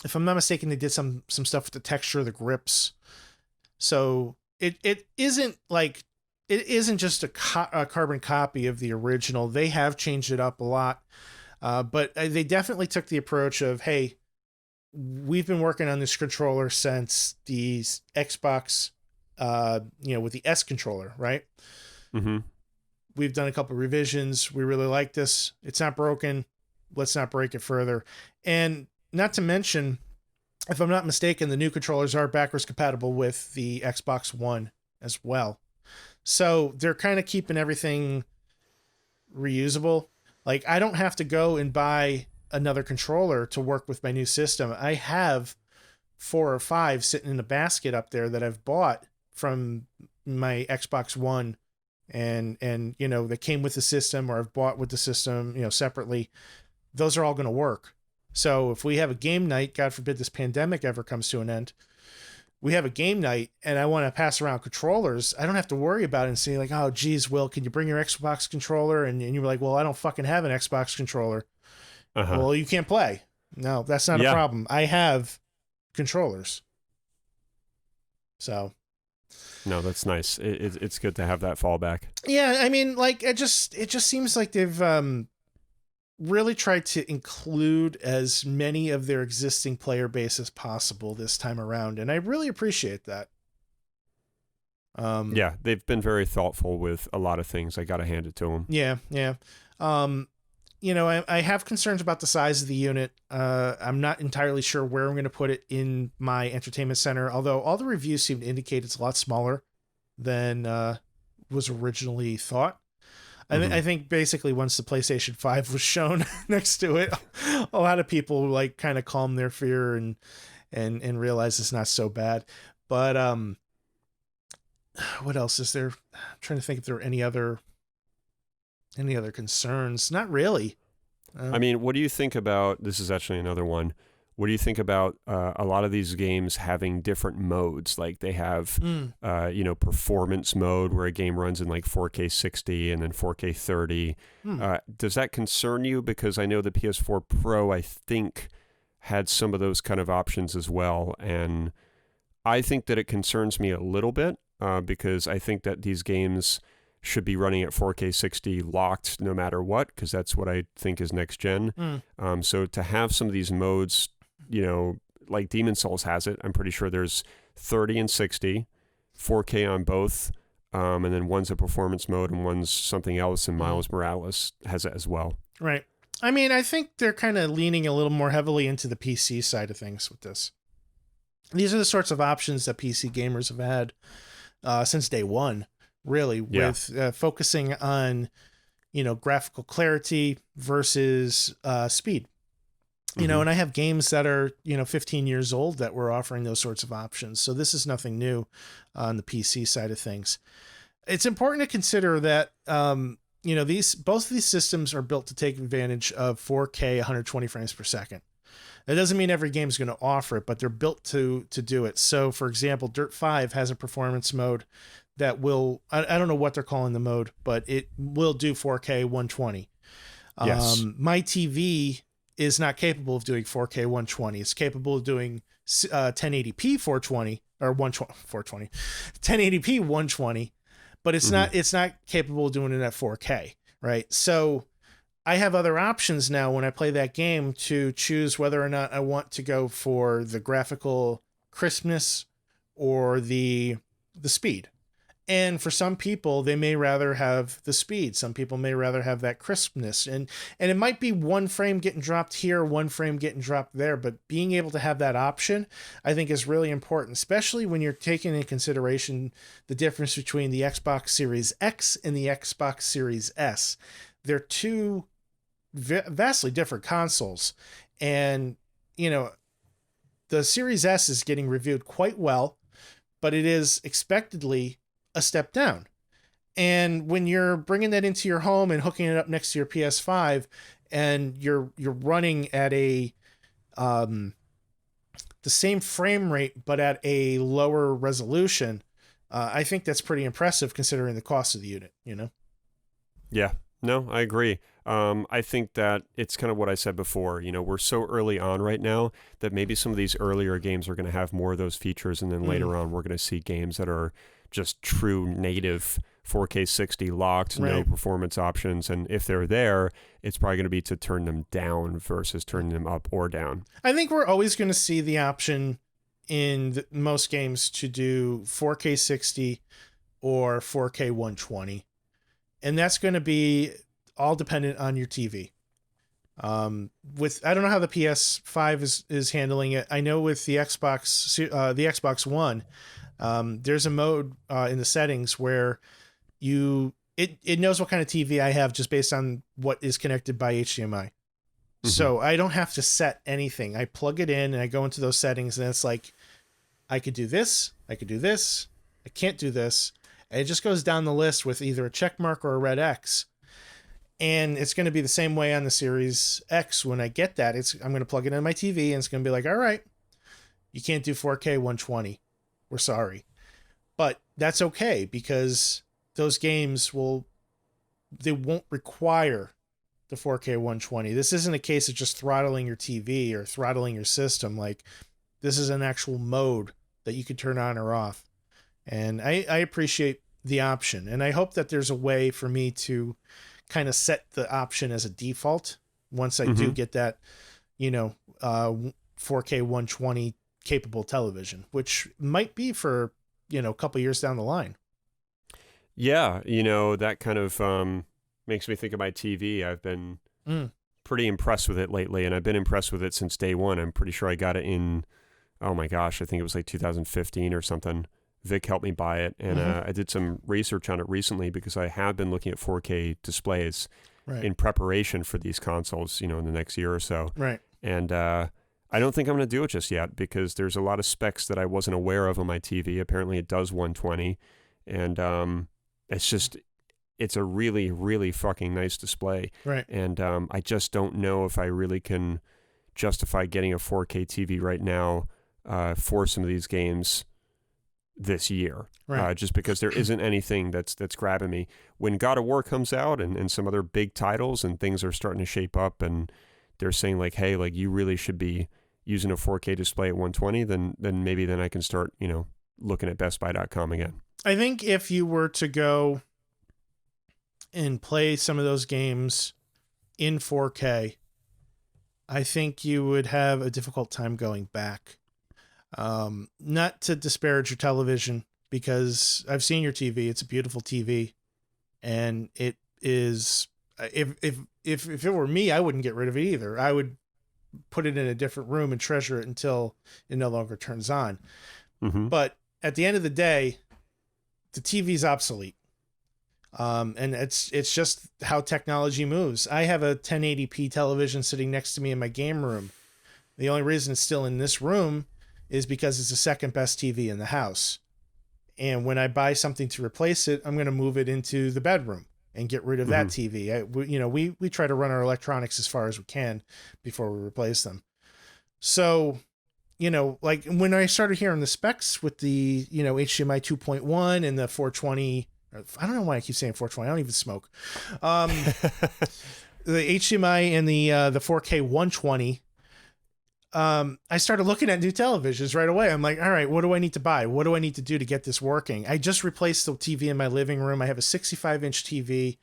Speaker 1: if I'm not mistaken, they did some stuff with the texture of the grips. So it isn't like, it isn't just a carbon copy of the original. They have changed it up a lot. But they definitely took the approach of, hey, we've been working on this controller since the Xbox, with the S controller, right?
Speaker 2: Mm-hmm.
Speaker 1: We've done a couple of revisions. We really like this. It's not broken. Let's not break it further. And not to mention, if I'm not mistaken, the new controllers are backwards compatible with the Xbox One as well. So they're kind of keeping everything reusable. Like, I don't have to go and buy another controller to work with my new system. I have 4 or 5 sitting in a basket up there that I've bought from my Xbox One, and that came with the system, or I've bought with the system, separately. Those are all going to work. So if we have a game night, God forbid this pandemic ever comes to an end, we have a game night and I want to pass around controllers, I don't have to worry about it and say like, oh, geez, Will, can you bring your Xbox controller? And you're like, well, I don't fucking have an Xbox controller.
Speaker 2: Uh-huh.
Speaker 1: Well, you can't play. No, that's not a problem. I have controllers. So.
Speaker 2: No, that's nice. It's good to have that fallback.
Speaker 1: Yeah, I mean, like, it just seems like they've really tried to include as many of their existing player base as possible this time around, and I really appreciate that.
Speaker 2: Yeah, they've been very thoughtful with a lot of things. I got to hand it to them.
Speaker 1: Yeah. I have concerns about the size of the unit. I'm not entirely sure where I'm going to put it in my entertainment center, although all the reviews seem to indicate it's a lot smaller than was originally thought. I think basically once the PlayStation 5 was shown next to it, a lot of people like kind of calmed their fear and realized it's not so bad. But what else is there? I'm trying to think if there are any other concerns. Not really.
Speaker 2: I mean, what do you think about, this is actually another one. What do you think about a lot of these games having different modes? Like they have, performance mode where a game runs in like 4K 60 and then 4K 30. Does that concern you? Because I know the PS4 Pro, I think, had some of those kind of options as well. And I think that it concerns me a little bit because I think that these games should be running at 4K 60 locked no matter what, because that's what I think is next gen. So to have some of these modes, like Demon's Souls has it, I'm pretty sure there's 30 and 60, 4K on both, and then one's a performance mode and one's something else, and Miles Morales has it as well. Right.
Speaker 1: I mean, I think they're kind of leaning a little more heavily into the PC side of things with this. These are the sorts of options that PC gamers have had since day one, really, with focusing on, graphical clarity versus speed. And I have games that are, 15 years old that were offering those sorts of options. So this is nothing new on the PC side of things. It's important to consider that, both of these systems are built to take advantage of 4K 120 frames per second. That doesn't mean every game is going to offer it, but they're built to do it. So, for example, Dirt 5 has a performance mode that will, I don't know what they're calling the mode, but it will do 4K 120.
Speaker 2: Yes.
Speaker 1: My TV is not capable of doing 4K 120. It's capable of doing 1080p 420 or 420, 1080p 120, but it's not capable of doing it at 4K, right? So I have other options now when I play that game to choose whether or not I want to go for the graphical crispness or the speed. And for some people, they may rather have the speed. Some people may rather have that crispness. And it might be one frame getting dropped here, one frame getting dropped there. But being able to have that option, I think, is really important, especially when you're taking into consideration the difference between the Xbox Series X and the Xbox Series S. They're two vastly different consoles. And, the Series S is getting reviewed quite well, but it is expectedly a step down. And when you're bringing that into your home and hooking it up next to your PS5 and you're running at the same frame rate but at a lower resolution, I think that's pretty impressive considering the cost of the unit,
Speaker 2: Yeah, No, I agree. I think that it's kind of what I said before. You know, we're so early on right now that maybe some of these earlier games are going to have more of those features, and then later on we're going to see games that are just true native 4K 60 locked, no
Speaker 1: Right.
Speaker 2: performance options, and if they're there, it's probably going to be to turn them down versus turning them up or down.
Speaker 1: I think we're always going to see the option in most games to do 4K 60 or 4K 120. And that's going to be all dependent on your TV. I don't know how the PS5 is handling it. I know with the Xbox One, there's a mode in the settings where it knows what kind of TV I have just based on what is connected by HDMI. So I don't have to set anything. I plug it in and I go into those settings, and it's like, I could do this, I could do this, I can't do this. And it just goes down the list with either a check mark or a red X. And it's going to be the same way on the Series X. When I get that, I'm going to plug it in my TV, and it's going to be like, all right, you can't do 4K 120. We're sorry. But that's okay, because those games they won't require the 4K 120. This isn't a case of just throttling your TV or throttling your system. Like, this is an actual mode that you could turn on or off. And I appreciate the option. And I hope that there's a way for me to kind of set the option as a default once I do get that, 4K 120 capable television, which might be for, a couple years down the line.
Speaker 2: Yeah, that kind of makes me think of my TV. I've been pretty impressed with it lately, and I've been impressed with it since day one. I'm pretty sure I got it in, oh my gosh, I think it was like 2015 or something. Vic helped me buy it, and I did some research on it recently because I have been looking at 4K displays in preparation for these consoles, in the next year or so.
Speaker 1: Right.
Speaker 2: And I don't think I'm going to do it just yet because there's a lot of specs that I wasn't aware of on my TV. Apparently it does 120, and it's a really, really fucking nice display.
Speaker 1: Right.
Speaker 2: And I just don't know if I really can justify getting a 4K TV right now for some of these games this year, just because there isn't anything that's grabbing me. When God of War comes out and some other big titles and things are starting to shape up and they're saying like, hey, like you really should be using a 4K display at 120, then maybe I can start, looking at bestbuy.com again.
Speaker 1: I think if you were to go and play some of those games in 4K, I think you would have a difficult time going back. Not to disparage your television, because I've seen your TV. It's a beautiful TV, and it is. If it were me, I wouldn't get rid of it either. I would put it in a different room and treasure it until it no longer turns on. But at the end of the day, the TV's obsolete. And it's just how technology moves. I have a 1080p television sitting next to me in my game room. The only reason it's still in this room is because it's the second best TV in the house. And when I buy something to replace it, I'm going to move it into the bedroom and get rid of that TV. We try to run our electronics as far as we can before we replace them. So, like when I started hearing the specs with the, HDMI 2.1 and the 420, I don't know why I keep saying 420. I don't even smoke. The HDMI and the 4K 120, I started looking at new televisions right away. I'm like, all right, what do I need to buy? What do I need to do to get this working? I just replaced the TV in my living room. I have a 65-inch TV.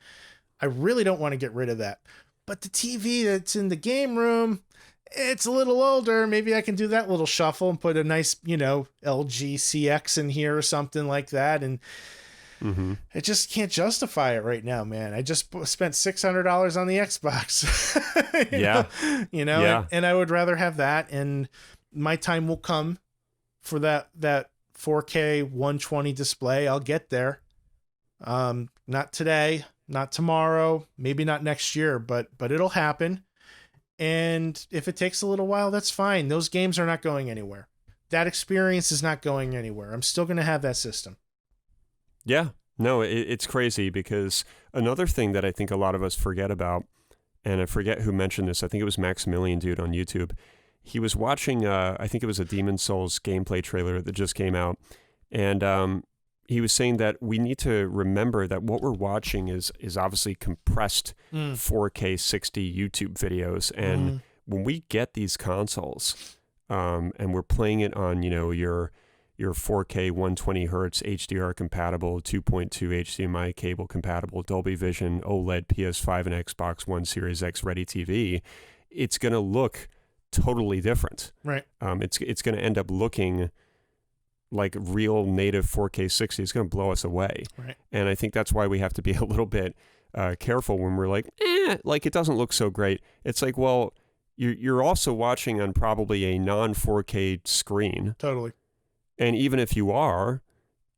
Speaker 1: I really don't want to get rid of that. But the TV that's in the game room, it's a little older. Maybe I can do that little shuffle and put a nice, LG CX in here or something like that. And I just can't justify it right now, man. I just spent $600 on the Xbox. And I would rather have that. And my time will come for that 4K 120 display. I'll get there. Not today, not tomorrow, maybe not next year, but it'll happen. And if it takes a little while, that's fine. Those games are not going anywhere. That experience is not going anywhere. I'm still going to have that system.
Speaker 2: Yeah, no, it's crazy because another thing that I think a lot of us forget about, and I forget who mentioned this, I think it was Maximilian Dude on YouTube. He was watching, I think it was a Demon's Souls gameplay trailer that just came out, and he was saying that we need to remember that what we're watching is obviously compressed 4K 60 YouTube videos. And when we get these consoles and we're playing it on, your 4K 120 hertz HDR compatible, 2.2 HDMI cable compatible, Dolby Vision, OLED, PS5 and Xbox One Series X ready TV, it's going to look totally different.
Speaker 1: Right.
Speaker 2: It's going to end up looking like real native 4K 60. Is going to blow us away.
Speaker 1: Right.
Speaker 2: And I think that's why we have to be a little bit careful when we're like it doesn't look so great. It's like, well, you're also watching on probably a non 4K screen.
Speaker 1: Totally.
Speaker 2: And even if you are,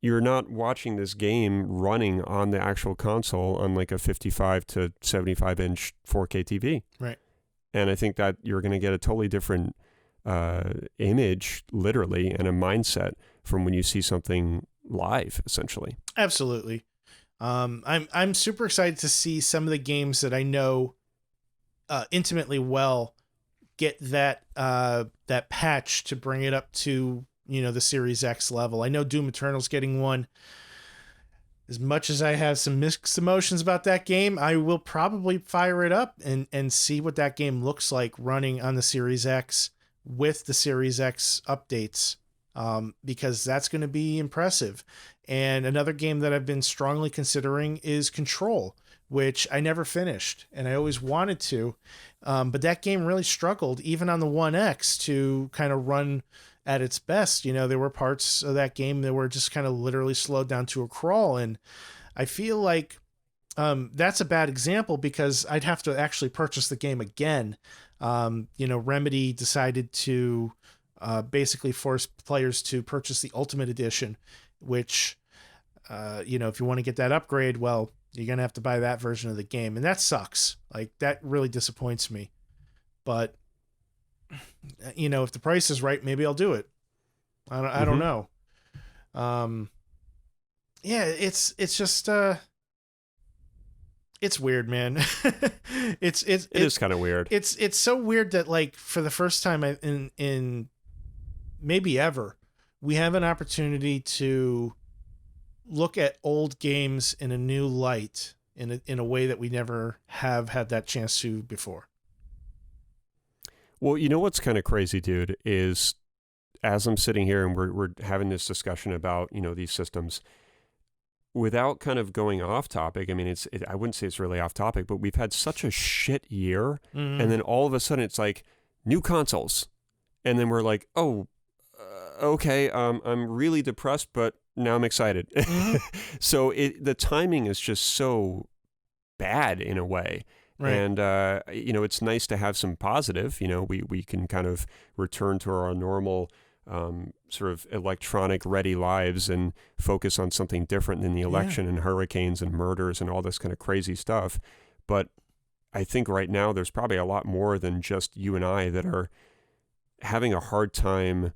Speaker 2: you're not watching this game running on the actual console on like a 55 to 75 inch 4K TV.
Speaker 1: Right.
Speaker 2: And I think that you're going to get a totally different image, literally, and a mindset from when you see something live, essentially.
Speaker 1: Absolutely. I'm super excited to see some of the games that I know intimately well get that patch to bring it up to the Series X level. I know Doom Eternal's getting one. As much as I have some mixed emotions about that game, I will probably fire it up and see what that game looks like running on the Series X with the Series X updates, because that's going to be impressive. And another game that I've been strongly considering is Control, which I never finished, and I always wanted to. But that game really struggled, even on the One X, to kind of run at its best. There were parts of that game that were just kind of literally slowed down to a crawl. And I feel like that's a bad example, because I'd have to actually purchase the game again. Remedy decided to basically force players to purchase the Ultimate Edition, which, if you want to get that upgrade, well, you're going to have to buy that version of the game. And that sucks. Like, that really disappoints me. But, if the price is right, maybe I'll do it. I don't know. Yeah, it's just, it's weird, man. It
Speaker 2: is kind of weird.
Speaker 1: It's so weird that, like, for the first time in maybe ever, we have an opportunity to look at old games in a new light, in a way that we never have had that chance to before.
Speaker 2: Well, what's kind of crazy, dude, is as I'm sitting here and we're having this discussion about, these systems, without kind of going off topic, I mean, I wouldn't say it's really off topic, but we've had such a shit year.
Speaker 1: Mm-hmm.
Speaker 2: And then all of a sudden it's like new consoles. And then we're like, oh, okay, I'm really depressed, but now I'm excited. Mm-hmm. So the timing is just so bad in a way. Right. And, it's nice to have some positive, we can kind of return to our normal sort of electronic ready lives and focus on something different than the election and hurricanes and murders and all this kind of crazy stuff. But I think right now there's probably a lot more than just you and I that are having a hard time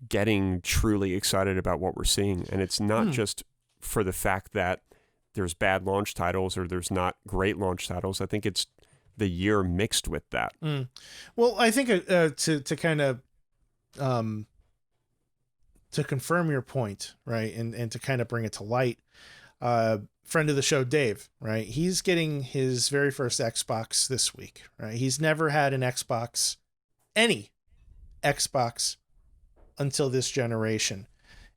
Speaker 2: getting truly excited about what we're seeing. And it's not just for the fact that there's bad launch titles or there's not great launch titles. I think it's the year mixed with that.
Speaker 1: Well, I think to kind of to confirm your point, right, and to kind of bring it to light, friend of the show, Dave, right, he's getting his very first Xbox this week, right? He's never had an Xbox, any Xbox, until this generation.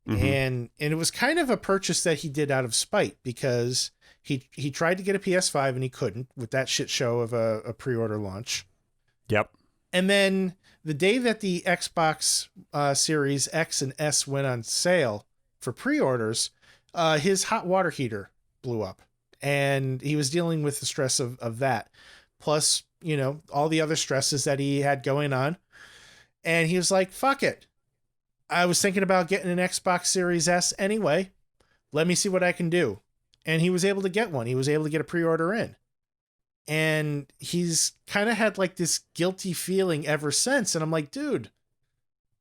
Speaker 1: Mm-hmm. And it was kind of a purchase that he did out of spite, because he tried to get a PS5 and he couldn't with that shit show of a pre-order launch.
Speaker 2: Yep.
Speaker 1: And then the day that the Xbox Series X and S went on sale for pre-orders, his hot water heater blew up, and he was dealing with the stress of that, plus, all the other stresses that he had going on. And he was like, fuck it. I was thinking about getting an Xbox Series S anyway. Let me see what I can do. And he was able to get one. He was able to get a pre-order in. And he's kind of had like this guilty feeling ever since. And I'm like, dude,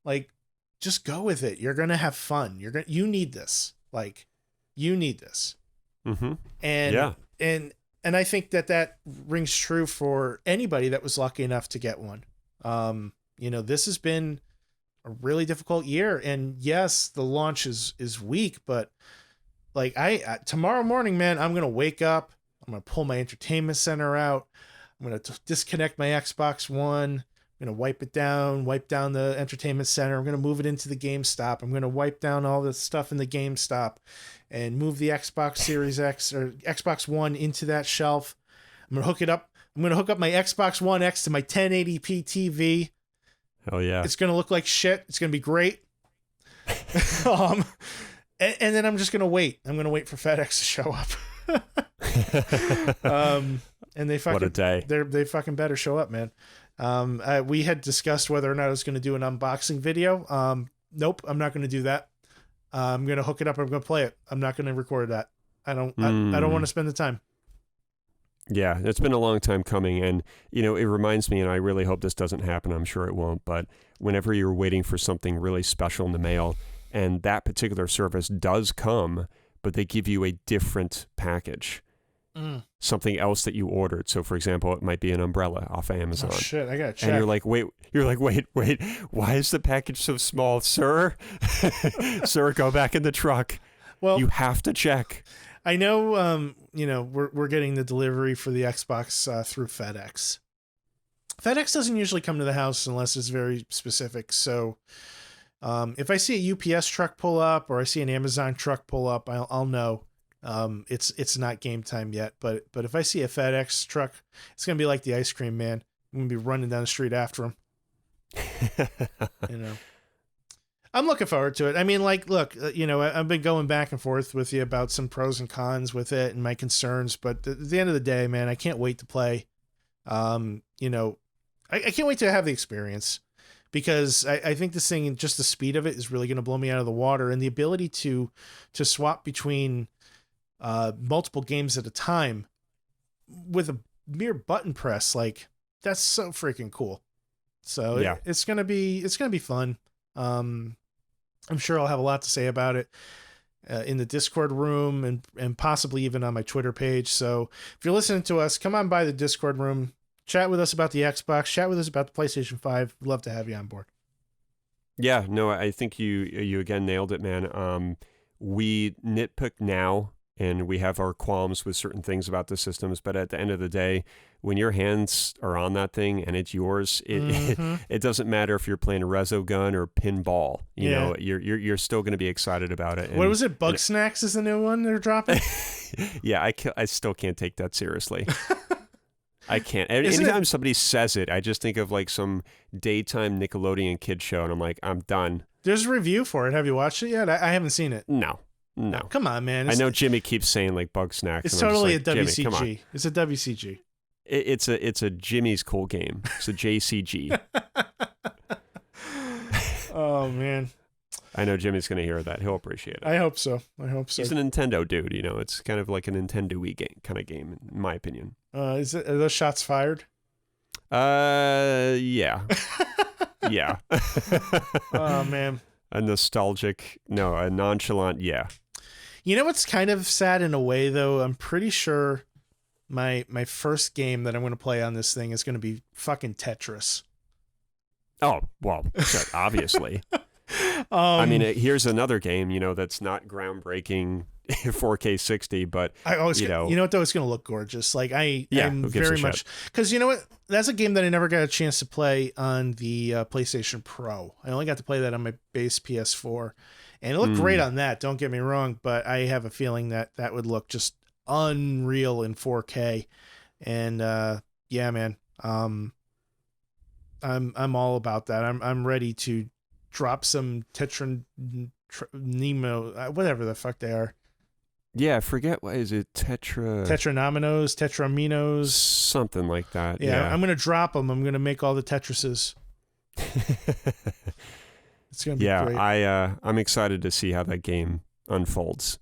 Speaker 1: like, just go with it. You're going to have fun. You need this. Like, you need this.
Speaker 2: Mm-hmm.
Speaker 1: And,
Speaker 2: yeah.
Speaker 1: and I think that rings true for anybody that was lucky enough to get one. This has been a really difficult year. And yes, the launch is weak, but like tomorrow morning, man, I'm going to wake up. I'm going to pull my entertainment center out. I'm going to disconnect my Xbox One. I'm going to wipe down the entertainment center. I'm going to move it into the GameStop. I'm going to wipe down all the stuff in the GameStop and move the Xbox Series X or Xbox One into that shelf. I'm going to hook it up. I'm going to hook up my Xbox One X to my 1080p TV.
Speaker 2: Hell yeah.
Speaker 1: It's going to look like shit. It's going to be great. And then I'm just going to wait. I'm going to wait for FedEx to show up. And they fucking,
Speaker 2: what a day.
Speaker 1: They fucking better show up, man. We had discussed whether or not I was going to do an unboxing video. Nope, I'm not going to do that. I'm going to hook it up. I'm going to play it. I'm not going to record that. I don't want to spend the time.
Speaker 2: Yeah, it's been a long time coming. And, it reminds me, and I really hope this doesn't happen. I'm sure it won't. But whenever you're waiting for something really special in the mail and that particular service does come, but they give you a different package. Something else that you ordered. So, for example, it might be an umbrella off of Amazon.
Speaker 1: Oh shit! I gotta check.
Speaker 2: And you're like, wait. Why is the package so small, sir? Sir, go back in the truck. Well, you have to check.
Speaker 1: I know. We're getting the delivery for the Xbox through FedEx. FedEx doesn't usually come to the house unless it's very specific. So, if I see a UPS truck pull up or I see an Amazon truck pull up, I'll know. It's not game time yet, but if I see a FedEx truck, it's gonna be like the ice cream man. I'm gonna be running down the street after him. I'm looking forward to it. I mean, like, look, I've been going back and forth with you about some pros and cons with it and my concerns, but at the end of the day, man, I can't wait to play. I can't wait to have the experience because I think this thing, just the speed of it is really gonna blow me out of the water, and the ability to swap between multiple games at a time with a mere button press, like that's so freaking cool. So yeah, it's gonna be fun. I'm sure I'll have a lot to say about it in the Discord room and possibly even on my Twitter page. So if you're listening to us, come on by the Discord room, chat with us about the Xbox, chat with us about the PlayStation 5. We'd love to have you on board.
Speaker 2: Yeah, no, I think you again nailed it, man. We nitpick now, and we have our qualms with certain things about the systems, but at the end of the day, when your hands are on that thing and it's yours, it doesn't matter if you're playing a Resogun or pinball. You know, you're still going to be excited about it. And,
Speaker 1: what was it? Bug Snacks is the new one they're dropping?
Speaker 2: Yeah, I still can't take that seriously. I can't. Anytime somebody says it, I just think of like some daytime Nickelodeon kid show, and I'm like, I'm done.
Speaker 1: There's a review for it. Have you watched it yet? I haven't seen it.
Speaker 2: No.
Speaker 1: Come on, man.
Speaker 2: I know Jimmy keeps saying like Bug Snacks.
Speaker 1: It's totally
Speaker 2: like,
Speaker 1: a WCG. It's a WCG.
Speaker 2: It's a Jimmy's cool game. It's a JCG.
Speaker 1: Oh man.
Speaker 2: I know Jimmy's going to hear that. He'll appreciate it.
Speaker 1: I hope so.
Speaker 2: He's a Nintendo dude. It's kind of like a Nintendo-y kind of game, in my opinion.
Speaker 1: Are those shots fired?
Speaker 2: Yeah. Yeah.
Speaker 1: Oh man.
Speaker 2: A nonchalant, yeah.
Speaker 1: You know what's kind of sad in a way, though? I'm pretty sure my first game that I'm going to play on this thing is going to be fucking Tetris.
Speaker 2: Oh, well, obviously. I mean, here's another game, that's not groundbreaking 4K 60, but
Speaker 1: you know what though, it's going to look gorgeous. Like I'm very much, because you know what, that's a game that I never got a chance to play on the PlayStation Pro. I only got to play that on my base PS4, and it looked great on that. Don't get me wrong, but I have a feeling that would look just unreal in 4K. And yeah, man, I'm all about that. I'm ready to drop some Nemo, whatever the fuck they are.
Speaker 2: Yeah, I forget, what is it?
Speaker 1: Tetraminos,
Speaker 2: something like that.
Speaker 1: Yeah, I'm gonna drop them. I'm gonna make all the Tetrises. It's gonna be great.
Speaker 2: I'm excited to see how that game unfolds.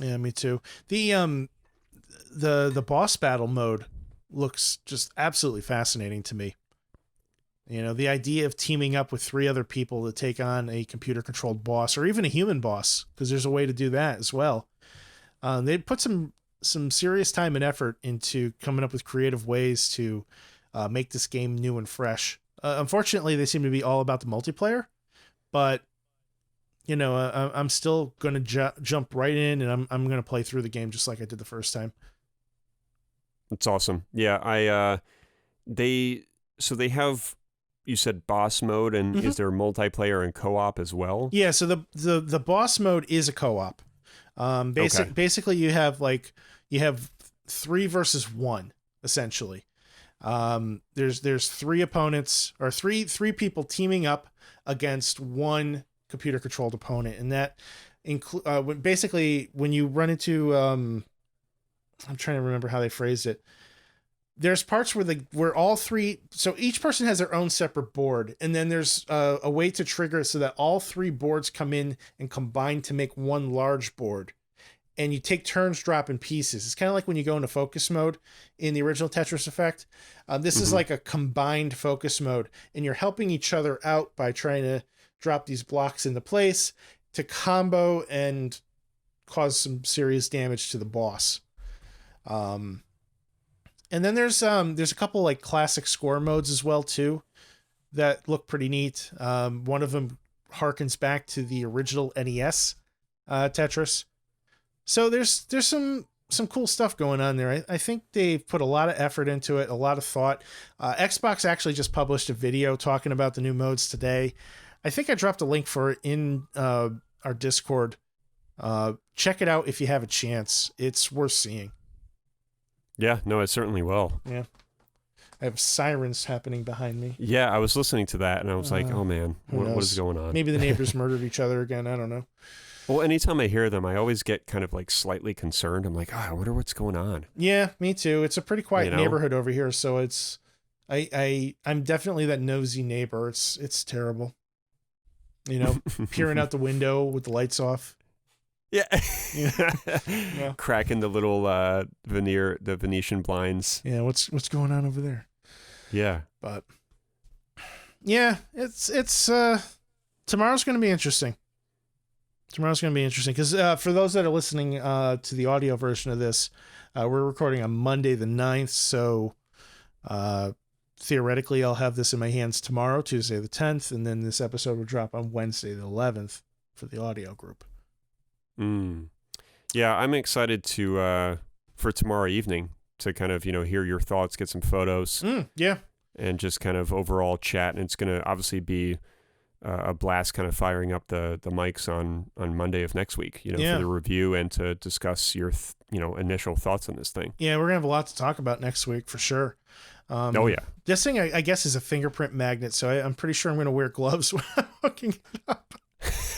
Speaker 1: Yeah, me too. The boss battle mode looks just absolutely fascinating to me. The idea of teaming up with 3 other people to take on a computer-controlled boss, or even a human boss, because there's a way to do that as well. They put some serious time and effort into coming up with creative ways to make this game new and fresh. Unfortunately, they seem to be all about the multiplayer, but I'm still going to jump right in, and I'm going to play through the game just like I did the first time.
Speaker 2: That's awesome. Yeah, they have, you said boss mode, and is there multiplayer and co-op as well?
Speaker 1: Yeah, so the boss mode is a co-op. Basically you have 3 versus 1 essentially. There's 3 opponents, or three people teaming up against one computer controlled opponent, and that basically when you run into I'm trying to remember how they phrased it. There's parts where all 3, so each person has their own separate board, and then there's a way to trigger it so that all 3 boards come in and combine to make one large board, and you take turns dropping pieces. It's kind of like when you go into focus mode in the original Tetris Effect. This is like a combined focus mode, and you're helping each other out by trying to drop these blocks into place to combo and cause some serious damage to the boss. And then there's a couple like classic score modes as well too that look pretty neat. One of them harkens back to the original NES Tetris. So there's some cool stuff going on there. I think they've put a lot of effort into it, a lot of thought. Xbox actually just published a video talking about the new modes today. I think I dropped a link for it in our Discord. Check it out if you have a chance. It's worth seeing.
Speaker 2: Yeah, no, it certainly will.
Speaker 1: Yeah. I have sirens happening behind me.
Speaker 2: Yeah, I was listening to that, and I was like, oh man, what is going on?
Speaker 1: Maybe the neighbors murdered each other again. I don't know.
Speaker 2: Well, anytime I hear them, I always get kind of like slightly concerned. I'm like, I wonder what's going on.
Speaker 1: Yeah, me too. It's a pretty quiet neighborhood over here, so it's I'm definitely that nosy neighbor. It's terrible. Peering out the window with the lights off.
Speaker 2: Yeah. Yeah. Cracking the little the Venetian blinds.
Speaker 1: Yeah, what's going on over there?
Speaker 2: Yeah.
Speaker 1: But yeah, it's tomorrow's going to be interesting. Tomorrow's going to be interesting because for those that are listening to the audio version of this, we're recording on Monday the 9th, so theoretically I'll have this in my hands tomorrow, Tuesday the 10th, and then this episode will drop on Wednesday the 11th for the audio group.
Speaker 2: Yeah, I'm excited to for tomorrow evening to kind of hear your thoughts, get some photos,
Speaker 1: yeah,
Speaker 2: and just kind of overall chat. And it's going to obviously be a blast, kind of firing up the mics on Monday of next week, for the review and to discuss your initial thoughts on this thing.
Speaker 1: Yeah, we're gonna have a lot to talk about next week for sure.
Speaker 2: Oh yeah,
Speaker 1: this thing I guess is a fingerprint magnet, so I'm pretty sure I'm gonna wear gloves when I'm hooking it up.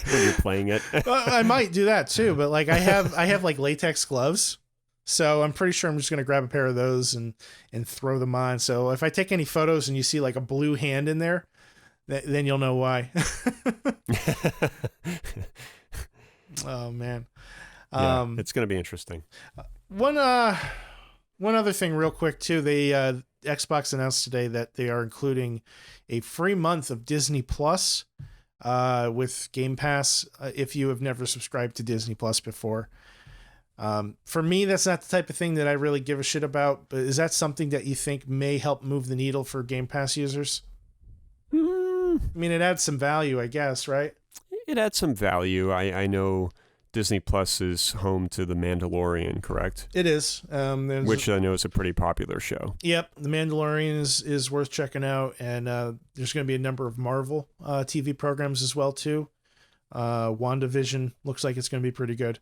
Speaker 2: When you're playing it.
Speaker 1: I might do that too, but like I have like latex gloves, so I'm pretty sure I'm just gonna grab a pair of those and throw them on. So if I take any photos and you see like a blue hand in there, then you'll know why. Oh man,
Speaker 2: yeah, it's gonna be interesting.
Speaker 1: One other thing real quick too, Xbox announced today that they are including a free month of Disney Plus with Game Pass if you have never subscribed to Disney Plus before. For me, that's not the type of thing that I really give a shit about, but is that something that you think may help move the needle for Game Pass users? I mean, it adds some value, I guess, right?
Speaker 2: It adds some value. I know Disney Plus is home to The Mandalorian, correct?
Speaker 1: It is.
Speaker 2: Which I know is a pretty popular show.
Speaker 1: Yep. The Mandalorian is worth checking out. And there's going to be a number of Marvel TV programs as well, too. WandaVision looks like it's going to be pretty good.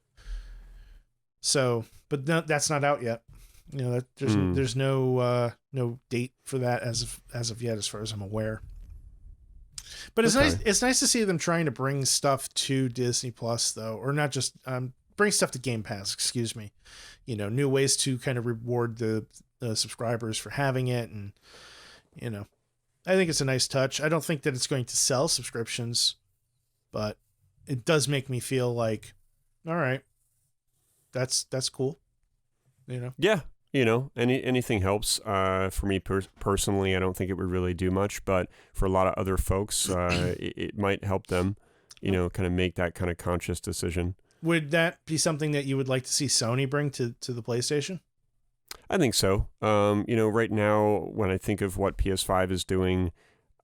Speaker 1: So, but no, that's not out yet. There's no date for that as of yet, as far as I'm aware. But it's nice. It's nice to see them trying to bring stuff to Disney Plus, though, or not just bring stuff to Game Pass. Excuse me. New ways to kind of reward the subscribers for having it, and I think it's a nice touch. I don't think that it's going to sell subscriptions, but it does make me feel like, all right, that's cool.
Speaker 2: Yeah. Anything helps. For me personally, I don't think it would really do much, but for a lot of other folks, it might help them, kind of make that kind of conscious decision.
Speaker 1: Would that be something that you would like to see Sony bring to the PlayStation?
Speaker 2: I think so. Right now, when I think of what PS5 is doing,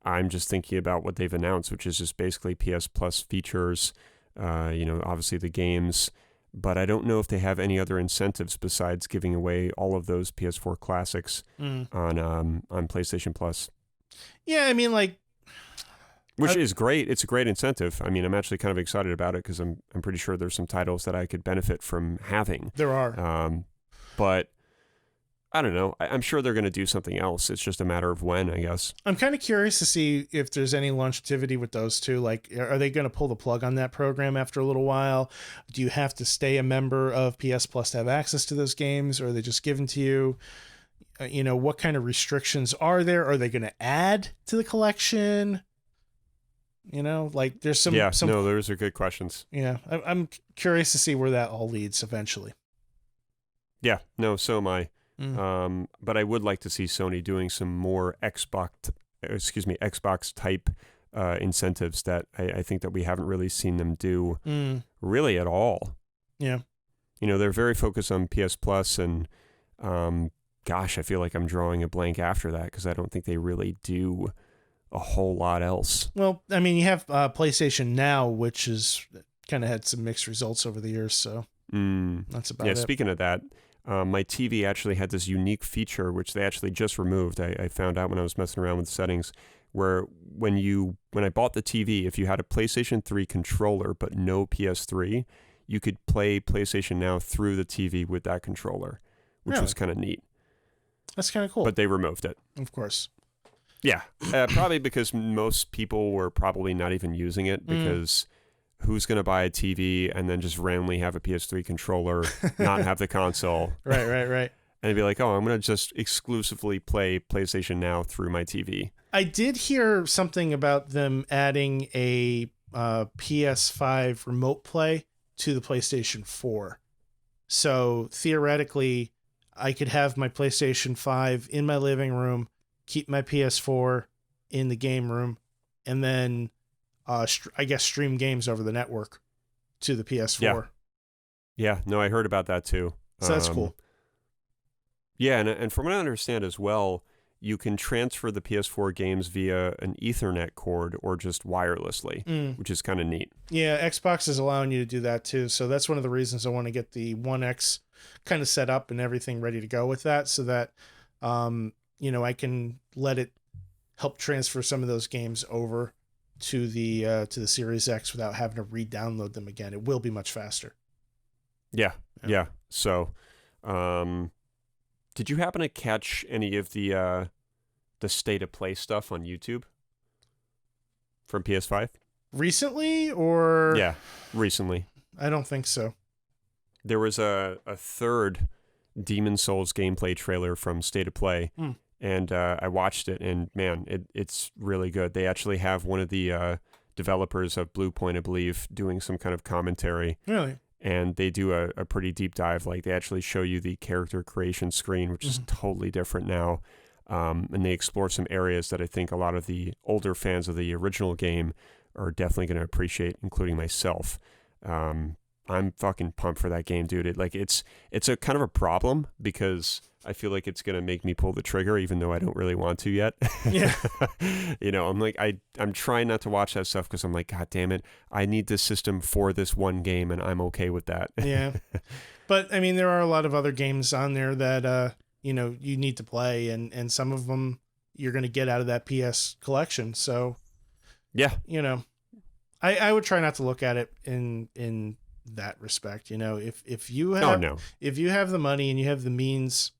Speaker 2: I'm just thinking about what they've announced, which is just basically PS Plus features, obviously the games, but I don't know if they have any other incentives besides giving away all of those PS4 classics on PlayStation Plus.
Speaker 1: Yeah, I mean, like,
Speaker 2: which is great. It's a great incentive. I mean, I'm actually kind of excited about it because I'm pretty sure there's some titles that I could benefit from having.
Speaker 1: There are.
Speaker 2: But I don't know. I'm sure they're going to do something else. It's just a matter of when, I guess.
Speaker 1: I'm kind of curious to see if there's any longevity with those two. Like, are they going to pull the plug on that program after a little while? Do you have to stay a member of PS Plus to have access to those games, or are they just given to you? What kind of restrictions are there? Are they going to add to the collection? Like there's some...
Speaker 2: No, those are good questions.
Speaker 1: Yeah, I'm curious to see where that all leads eventually.
Speaker 2: Yeah, no, so am I. But I would like to see Sony doing some more Xbox type incentives that I think that we haven't really seen them do really at all.
Speaker 1: Yeah.
Speaker 2: They're very focused on PS Plus and gosh, I feel like I'm drawing a blank after that because I don't think they really do a whole lot else.
Speaker 1: Well, I mean, you have PlayStation Now, which has kind of had some mixed results over the years, so that's about it.
Speaker 2: Yeah, speaking of that, my TV actually had this unique feature, which they actually just removed. I found out when I was messing around with settings, where when I bought the TV, if you had a PlayStation 3 controller but no PS3, you could play PlayStation Now through the TV with that controller, which was kind of neat.
Speaker 1: That's kind of cool.
Speaker 2: But they removed it.
Speaker 1: Of course.
Speaker 2: Yeah, probably because most people were probably not even using it because who's going to buy a TV and then just randomly have a PS3 controller, not have the console?
Speaker 1: Right.
Speaker 2: And be like, oh, I'm going to just exclusively play PlayStation Now through my TV.
Speaker 1: I did hear something about them adding a PS5 remote play to the PlayStation 4. So theoretically, I could have my PlayStation 5 in my living room, keep my PS4 in the game room, and then I guess stream games over the network to the PS4.
Speaker 2: Yeah, no, I heard about that too.
Speaker 1: So that's cool.
Speaker 2: Yeah, and from what I understand as well, you can transfer the PS4 games via an Ethernet cord or just wirelessly, which is kind of neat.
Speaker 1: Yeah, Xbox is allowing you to do that too. So that's one of the reasons I want to get the One X kind of set up and everything ready to go with that, so that I can let it help transfer some of those games over to the Series X without having to re-download them again. It will be much faster.
Speaker 2: Yeah. So, did you happen to catch any of the state of play stuff on YouTube from PS5?
Speaker 1: Recently, or?
Speaker 2: Yeah, recently.
Speaker 1: I don't think so.
Speaker 2: There was a third Demon Souls gameplay trailer from State of Play, and I watched it, and man, it's really good. They actually have one of the developers of Bluepoint, I believe, doing some kind of commentary.
Speaker 1: Really?
Speaker 2: And they do a pretty deep dive. Like, they actually show you the character creation screen, which is totally different now. And they explore some areas that I think a lot of the older fans of the original game are definitely going to appreciate, including myself. I'm fucking pumped for that game, dude. It's a kind of a problem because I feel like it's gonna make me pull the trigger, even though I don't really want to yet.
Speaker 1: Yeah.
Speaker 2: I'm like I'm trying not to watch that stuff because I'm like, God damn it, I need this system for this one game, and I'm okay with that.
Speaker 1: Yeah, but I mean, there are a lot of other games on there that you need to play, and some of them you're gonna get out of that PS collection. So
Speaker 2: yeah,
Speaker 1: I would try not to look at it in that respect. If you have if you have the money and you have the means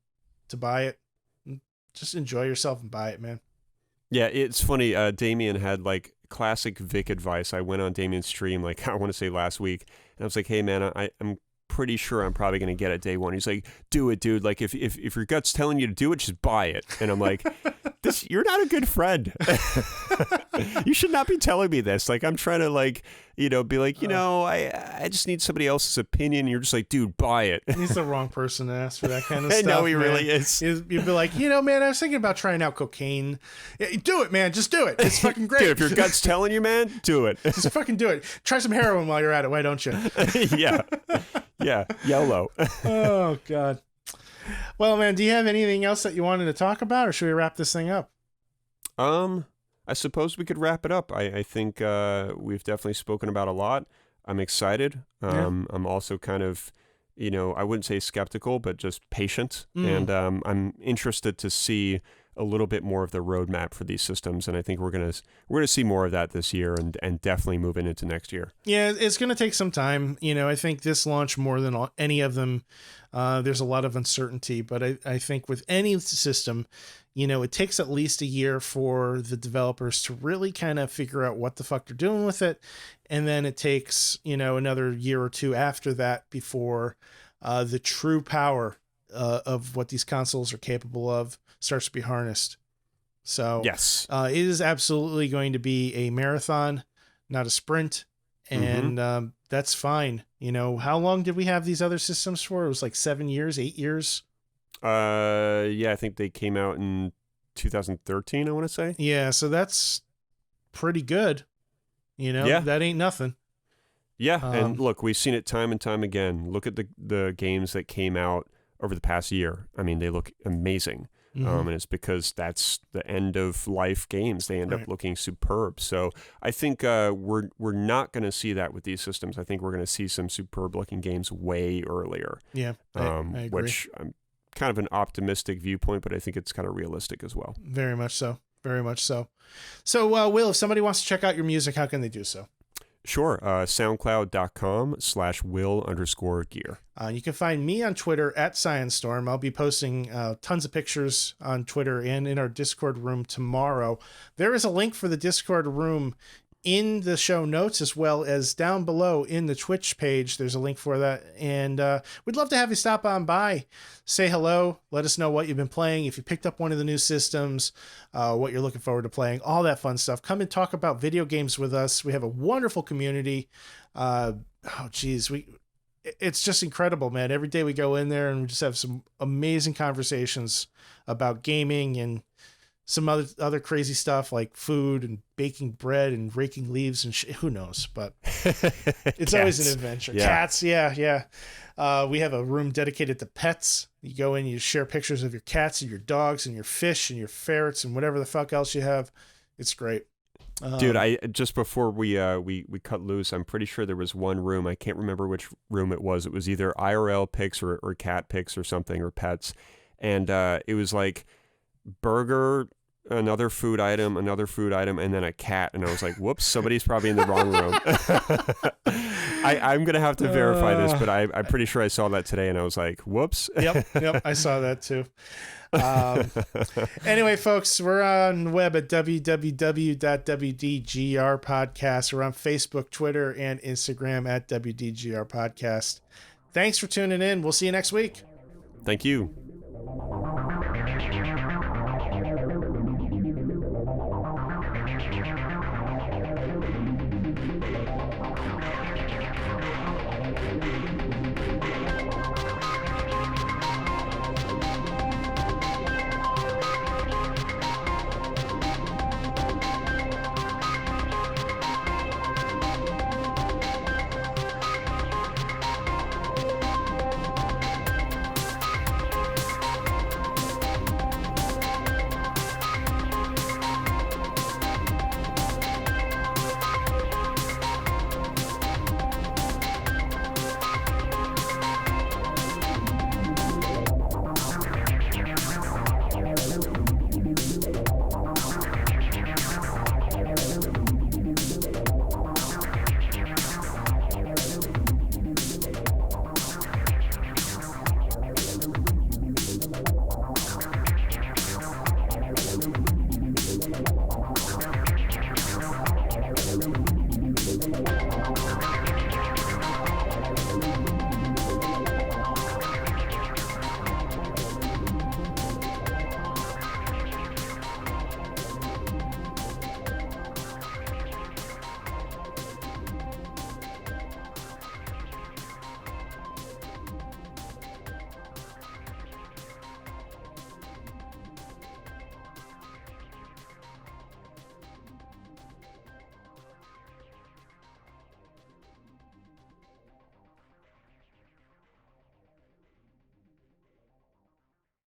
Speaker 1: to buy it, just enjoy yourself and buy it, man.
Speaker 2: Yeah, it's funny. Damien had like classic Vic advice. I went on Damien's stream, like I want to say last week, and I was like, hey man, I'm pretty sure I'm probably gonna get it day one. He's like, do it, dude. Like if your gut's telling you to do it, just buy it. And I'm like, you're not a good friend. You should not be telling me this. Like, I'm trying to be like, I just need somebody else's opinion. And you're just like, dude, buy it.
Speaker 1: He's the wrong person to ask for that kind of stuff.
Speaker 2: I know he really is.
Speaker 1: You'd be like, man, I was thinking about trying out cocaine. Yeah, do it, man. Just do it. It's fucking great.
Speaker 2: Dude, if your gut's telling you, man, do it.
Speaker 1: Just fucking do it. Try some heroin while you're at it. Why don't you?
Speaker 2: Yeah. YOLO.
Speaker 1: Oh, God. Well, man, do you have anything else that you wanted to talk about, or should we wrap this thing up?
Speaker 2: I I suppose we could wrap it up. I think we've definitely spoken about a lot. I'm excited. I'm also kind of, I wouldn't say skeptical, but just patient. And I'm interested to see a little bit more of the roadmap for these systems. And I think we're gonna see more of that this year and definitely moving into next year.
Speaker 1: Yeah, it's going to take some time. I think this launch more than any of them, there's a lot of uncertainty. But I think with any system, it takes at least a year for the developers to really kind of figure out what the fuck they're doing with it. And then it takes, another year or two after that before the true power of what these consoles are capable of starts to be harnessed. So
Speaker 2: yes,
Speaker 1: it is absolutely going to be a marathon, not a sprint. And that's fine. How long did we have these other systems for? It was like 7 years, 8 years.
Speaker 2: Yeah, I think they came out in 2013, I want to say.
Speaker 1: Yeah, so that's pretty good. That ain't nothing.
Speaker 2: Yeah, and look, we've seen it time and time again. Look at the games that came out over the past year. I mean, they look amazing. And it's because that's the end of life games. They end up looking superb. So I think we're not going to see that with these systems. I think we're going to see some superb looking games way earlier.
Speaker 1: Yeah, I agree.
Speaker 2: Which I'm kind of an optimistic viewpoint, but I think it's kind of realistic as well.
Speaker 1: Very much so. Very much so. So, Will, if somebody wants to check out your music, how can they do so?
Speaker 2: Sure. SoundCloud.com/Will_Gear.
Speaker 1: You can find me on Twitter at ScienceStorm. I'll be posting tons of pictures on Twitter and in our Discord room tomorrow. There is a link for the Discord room in the show notes, as well as down below in the Twitch page. There's a link for that. And we'd love to have you stop on by, say hello, let us know what you've been playing, if you picked up one of the new systems, what you're looking forward to playing, all that fun stuff. Come and talk about video games with us. We have a wonderful community. It's just incredible, man. Every day we go in there and we just have some amazing conversations about gaming and some other crazy stuff like food and baking bread and raking leaves and who knows, but it's always an adventure. Yeah. Cats. Yeah. We have a room dedicated to pets. You go in, you share pictures of your cats and your dogs and your fish and your ferrets and whatever the fuck else you have. It's great.
Speaker 2: Dude, I just before we cut loose, I'm pretty sure there was one room. I can't remember which room it was. It was either IRL pics or cat pics or something, or pets. And it was like burger, another food item, and then a cat. And I was like, whoops, somebody's probably in the wrong room. I'm going to have to verify this, but I'm pretty sure I saw that today, and I was like, whoops.
Speaker 1: Yep, I saw that too. Anyway, folks, we're on the web at www.WDGRPodcast. We're on Facebook, Twitter, and Instagram at WDGRPodcast. Thanks for tuning in. We'll see you next week.
Speaker 2: Thank you.